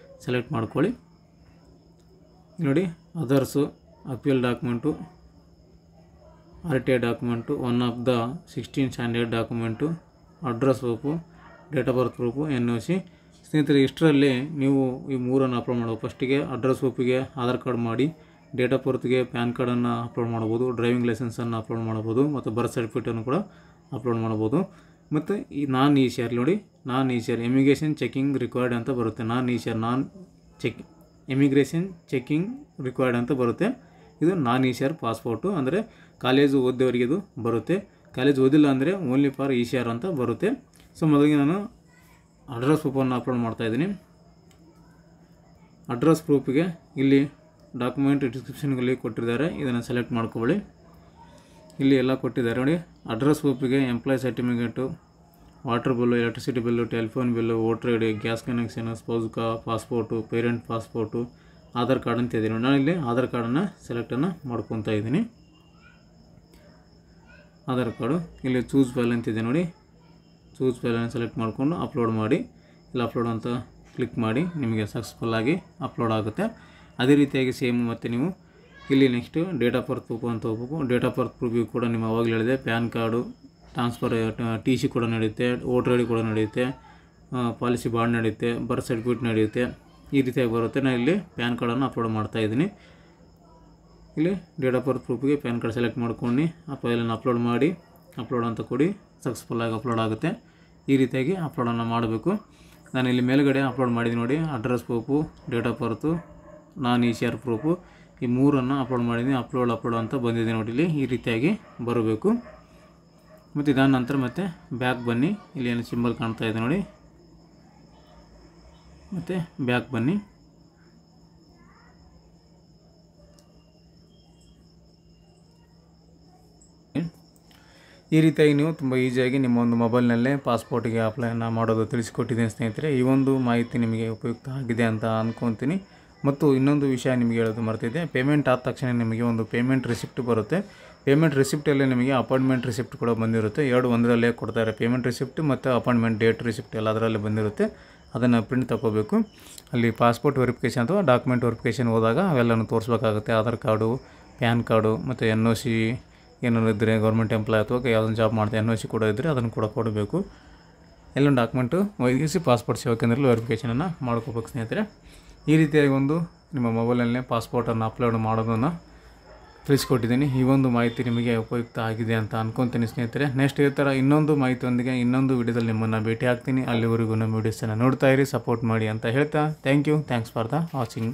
ಸೆಲೆಕ್ಟ್ ಮಾಡ್ಕೊಳ್ಳಿ. ನೋಡಿ others, appeal document, RTI document, one of the 16 standard document, address proof, date of birth proof, NOC. ಸ್ನೇಹಿತರೆ, ಇಷ್ಟರಲ್ಲಿ ನೀವು ಈ 3 ಅಪ್ಲೋಡ್ ಮಾಡಬೇಕು. ಫಸ್ಟಿಗೆ ಅಡ್ರೆಸ್ ಪ್ರೂಫಿಗೆ ಆಧಾರ್ ಕಾರ್ಡ್ ಮಾಡಿ, ಡೇಟ್ ಆಫ್ ಬರ್ತ್ಗೆ ಪ್ಯಾನ್ ಕಾರ್ಡನ್ನು ಅಪ್ಲೋಡ್ ಮಾಡ್ಬೋದು, ಡ್ರೈವಿಂಗ್ ಲೈಸೆನ್ಸನ್ನು ಅಪ್ಲೋಡ್ ಮಾಡ್ಬೋದು, ಮತ್ತು ಬರ್ತ್ ಸರ್ಟಿಫಿಕೇಟನ್ನು ಕೂಡ ಅಪ್ಲೋಡ್ ಮಾಡ್ಬೋದು. ಮತ್ತು ಈ ನಾನ್ ECR ನೋಡಿ, ನಾನ್ ECR ಇಮಿಗ್ರೇಷನ್ ಚೆಕಿಂಗ್ ರಿಕ್ವೈರ್ಡ್ ಅಂತ ಬರುತ್ತೆ. ನಾನ್ ECR ಇಮಿಗ್ರೇಷನ್ ಚೆಕಿಂಗ್ ರಿಕ್ವೈರ್ಡ್ ಅಂತ ಬರುತ್ತೆ. ಇದು ನಾನ್ ECR ಪಾಸ್ಪೋರ್ಟು, ಅಂದರೆ ಕಾಲೇಜು ಓದಿದವರಿಗೆ ಇದು ಬರುತ್ತೆ. ಕಾಲೇಜ್ ಓದಿಲ್ಲ ಅಂದರೆ ಓನ್ಲಿ ಫಾರ್ ECR ಅಂತ ಬರುತ್ತೆ. ಸೊ ಮೊದಲಿಗೆ ನಾನು ಅಡ್ರೆಸ್ ಪ್ರೂಫನ್ನು ಅಪ್ಲೋಡ್ ಮಾಡ್ತಾಯಿದ್ದೀನಿ. ಅಡ್ರೆಸ್ ಪ್ರೂಫಿಗೆ ಇಲ್ಲಿ ಡಾಕ್ಯುಮೆಂಟ್ ಡಿಸ್ಕ್ರಿಪ್ಷನ್ಗಳಲ್ಲಿ ಕೊಟ್ಟಿದ್ದಾರೆ, ಇದನ್ನು ಸೆಲೆಕ್ಟ್ ಮಾಡ್ಕೊಳ್ಳಿ. ಇಲ್ಲಿ ಎಲ್ಲ ಕೊಟ್ಟಿದ್ದಾರೆ ನೋಡಿ. ಅಡ್ರೆಸ್ ಪ್ರೂಫಿಗೆ employ certificate, water bill, electricity bill, telephone bill, voter ID, gas connection, spouse passport, parent passport, Aadhaar card ಅಂತ ಇದ್ದೀನಿ. ನಾನು ಇಲ್ಲಿ ಆಧಾರ್ ಕಾರ್ಡನ್ನು ಸೆಲೆಕ್ಟನ್ನು ಮಾಡ್ಕೊತಾ ಇದ್ದೀನಿ. ಆಧಾರ್ ಕಾರ್ಡು ಇಲ್ಲಿ ಚೂಸ್ ಫೈಲ್ ಅಂತಿದೆ ನೋಡಿ, ಚೂಸ್ ಫೈಲನ್ನು ಸೆಲೆಕ್ಟ್ ಮಾಡಿಕೊಂಡು ಅಪ್ಲೋಡ್ ಮಾಡಿ. ಇಲ್ಲಿ ಅಪ್ಲೋಡ್ ಅಂತ ಕ್ಲಿಕ್ ಮಾಡಿ, ನಿಮಗೆ ಸಕ್ಸಸ್ಫುಲ್ಲಾಗಿ ಅಪ್ಲೋಡ್ ಆಗುತ್ತೆ. ಅದೇ ರೀತಿಯಾಗಿ ಸೇಮ್ ಮತ್ತು ನೀವು ಇಲ್ಲಿ next date of birth proof ಅಂತ ಹೋಗ್ಬೇಕು. ಡೇಟ್ ಆಫ್ ಬರ್ತ್ ಪ್ರೂಫಿಗೆ ಕೂಡ ನೀವು ಅವಾಗಲೇ ಹೇಳಿದೆ, ಪ್ಯಾನ್ ಕಾರ್ಡು, ಟ್ರಾನ್ಸ್ಫರ್ TC ಕೂಡ ನಡೆಯುತ್ತೆ, ವೋಟರ್ ID ಕೂಡ ನಡೆಯುತ್ತೆ, ಪಾಲಿಸಿ ಬಾಂಡ್ ನಡೆಯುತ್ತೆ, ಬರ್ತ್ ಸರ್ಟಿಫಿಕೇಟ್ ನಡೆಯುತ್ತೆ. ಈ ರೀತಿಯಾಗಿ ಬರುತ್ತೆ. ನಾನು ಇಲ್ಲಿ ಪ್ಯಾನ್ ಕಾರ್ಡನ್ನು ಅಪ್ಲೋಡ್ ಮಾಡ್ತಾಯಿದ್ದೀನಿ. ಇಲ್ಲಿ ಡೇಟ್ ಆಫ್ ಬರ್ತ್ ಪ್ರೂಫಿಗೆ ಪ್ಯಾನ್ ಕಾರ್ಡ್ ಸೆಲೆಕ್ಟ್ ಮಾಡ್ಕೊಂಡು ಆ ಫೈಲನ್ನು ಅಪ್ಲೋಡ್ ಮಾಡಿ, ಅಪ್ಲೋಡ್ ಅಂತ ಕೊಡಿ, ಸಕ್ಸಸ್ಫುಲ್ಲಾಗಿ ಅಪ್ಲೋಡ್ ಆಗುತ್ತೆ. ಈ ರೀತಿಯಾಗಿ ಅಪ್ಲೋಡನ್ನು ಮಾಡಬೇಕು. ನಾನು ಇಲ್ಲಿ ಮೇಲುಗಡೆ ಅಪ್ಲೋಡ್ ಮಾಡಿದ್ದೀನಿ ನೋಡಿ, address proof, date of birth, non ECR proof, ಈ ಮೂರನ್ನು ಅಪ್ಲೋಡ್ ಮಾಡಿದ್ದೀನಿ. ಅಪ್ಲೋಡ್ ಅಂತ ಬಂದಿದೆ ನೋಡಿ, ಇಲ್ಲಿ ಈ ರೀತಿಯಾಗಿ ಬರಬೇಕು. ಮತ್ತು ಇದಾದ ನಂತರ ಮತ್ತೆ ಬ್ಯಾಕ್ ಬನ್ನಿ, ಇಲ್ಲಿ ಏನು ಸಿಂಬಲ್ ಕಾಣ್ತಾ ಇದೆ ನೋಡಿ, ಮತ್ತು ಬ್ಯಾಕ್ ಬನ್ನಿ. ಈ ರೀತಿಯಾಗಿ ನೀವು ತುಂಬ ಈಸಿಯಾಗಿ ನಿಮ್ಮ ಒಂದು ಮೊಬೈಲ್ನಲ್ಲೇ ಪಾಸ್ಪೋರ್ಟಿಗೆ ಅಪ್ಲೈನ ಮಾಡೋದು ತಿಳಿಸಿಕೊಟ್ಟಿದ್ದೀನಿ ಸ್ನೇಹಿತರೆ. ಈ ಒಂದು ಮಾಹಿತಿ ನಿಮಗೆ ಉಪಯುಕ್ತ ಆಗಿದೆ ಅಂತ ಅಂದ್ಕೊತೀನಿ. ಮತ್ತು ಇನ್ನೊಂದು ವಿಷಯ ನಿಮಗೆ ಹೇಳೋದು ಮರ್ತಿದ್ದೆ, ಪೇಮೆಂಟ್ ಆದ ತಕ್ಷಣ ನಿಮಗೆ ಒಂದು ಪೇಮೆಂಟ್ ರಿಸಿಪ್ಟ್ ಬರುತ್ತೆ. ಪೇಮೆಂಟ್ ರಿಸಿಪ್ಟಲ್ಲೇ ನಿಮಗೆ ಅಪಾಯಿಂಟ್ಮೆಂಟ್ ರಿಸಿಪ್ಟ್ ಕೂಡ ಬಂದಿರುತ್ತೆ. ಎರಡು ಒಂದರಲ್ಲೇ ಕೊಡ್ತಾರೆ, ಪೇಮೆಂಟ್ ರಿಸಿಪ್ಟ್ ಮತ್ತು ಅಪಾಯಿಂಟ್ಮೆಂಟ್ ಡೇಟ್ ರಿಸಿಪ್ಟ್ ಎಲ್ಲ ಅದರಲ್ಲೇ ಬಂದಿರುತ್ತೆ. ಅದನ್ನು ಪ್ರಿಂಟ್ ತಗೋಬೇಕು. ಅಲ್ಲಿ ಪಾಸ್ಪೋರ್ಟ್ ವೆರಿಫಿಕೇಷನ್ ಅಥವಾ ಡಾಕ್ಯುಮೆಂಟ್ ವೆರಿಫಿಕೇಷನ್ ಹೋದಾಗ ಅವೆಲ್ಲನೂ ತೋರಿಸ್ಬೇಕಾಗುತ್ತೆ. ಆಧಾರ್ ಕಾರ್ಡು, ಪ್ಯಾನ್ ಕಾರ್ಡು ಮತ್ತು NOC ಏನಾದ್ರು ಇದ್ದರೆ, ಗೌರ್ಮೆಂಟ್ ಎಂಪ್ಲಾಯ್ ಅಥವಾ ಯಾವುದೊಂದು ಜಾಬ್ ಮಾಡ್ತಾರೆ NOC ಕೂಡ ಇದ್ದರೆ ಅದನ್ನು ಕೂಡ ಕೊಡಬೇಕು. ಎಲ್ಲ ಡಾಕ್ಯುಮೆಂಟು ಒದಗಿಸಿ ಪಾಸ್ಪೋರ್ಟ್ ಸೇವಾ ಕೇಂದ್ರದಲ್ಲಿ ವೆರಿಫಿಕೇಷನನ್ನು ಮಾಡ್ಕೋಬೇಕು ಸ್ನೇಹಿತರೆ. ಈ ರೀತಿಯಾಗಿ ಒಂದು ನಿಮ್ಮ ಮೊಬೈಲಲ್ಲೇ ಪಾಸ್ಪೋರ್ಟನ್ನು ಅಪ್ಲೋಡ್ ಮಾಡೋದನ್ನು ತಿಳಿಸ್ಕೊಟ್ಟಿದ್ದೀನಿ. ಈ ಒಂದು ಮಾಹಿತಿ ನಿಮಗೆ ಉಪಯುಕ್ತ ಆಗಿದೆ ಅಂತ ಅಂದ್ಕೊತೀನಿ ಸ್ನೇಹಿತರೆ. ನೆಕ್ಸ್ಟ್ ಈ ಥರ ಇನ್ನೊಂದು ಮಾಹಿತಿಯೊಂದಿಗೆ ಇನ್ನೊಂದು ವಿಡಿಯೋದಲ್ಲಿ ನಿಮ್ಮನ್ನು ಭೇಟಿ ಆಗ್ತೀನಿ. ಅಲ್ಲಿವರೆಗೂ ನಮ್ಮ ವೀಡಿಯೋಸನ್ನು ನೋಡ್ತಾ ಇರಿ, ಸಪೋರ್ಟ್ ಮಾಡಿ ಅಂತ ಹೇಳ್ತಾ ಥ್ಯಾಂಕ್ಸ್ ಫಾರ್ ದ ವಾಚಿಂಗ್.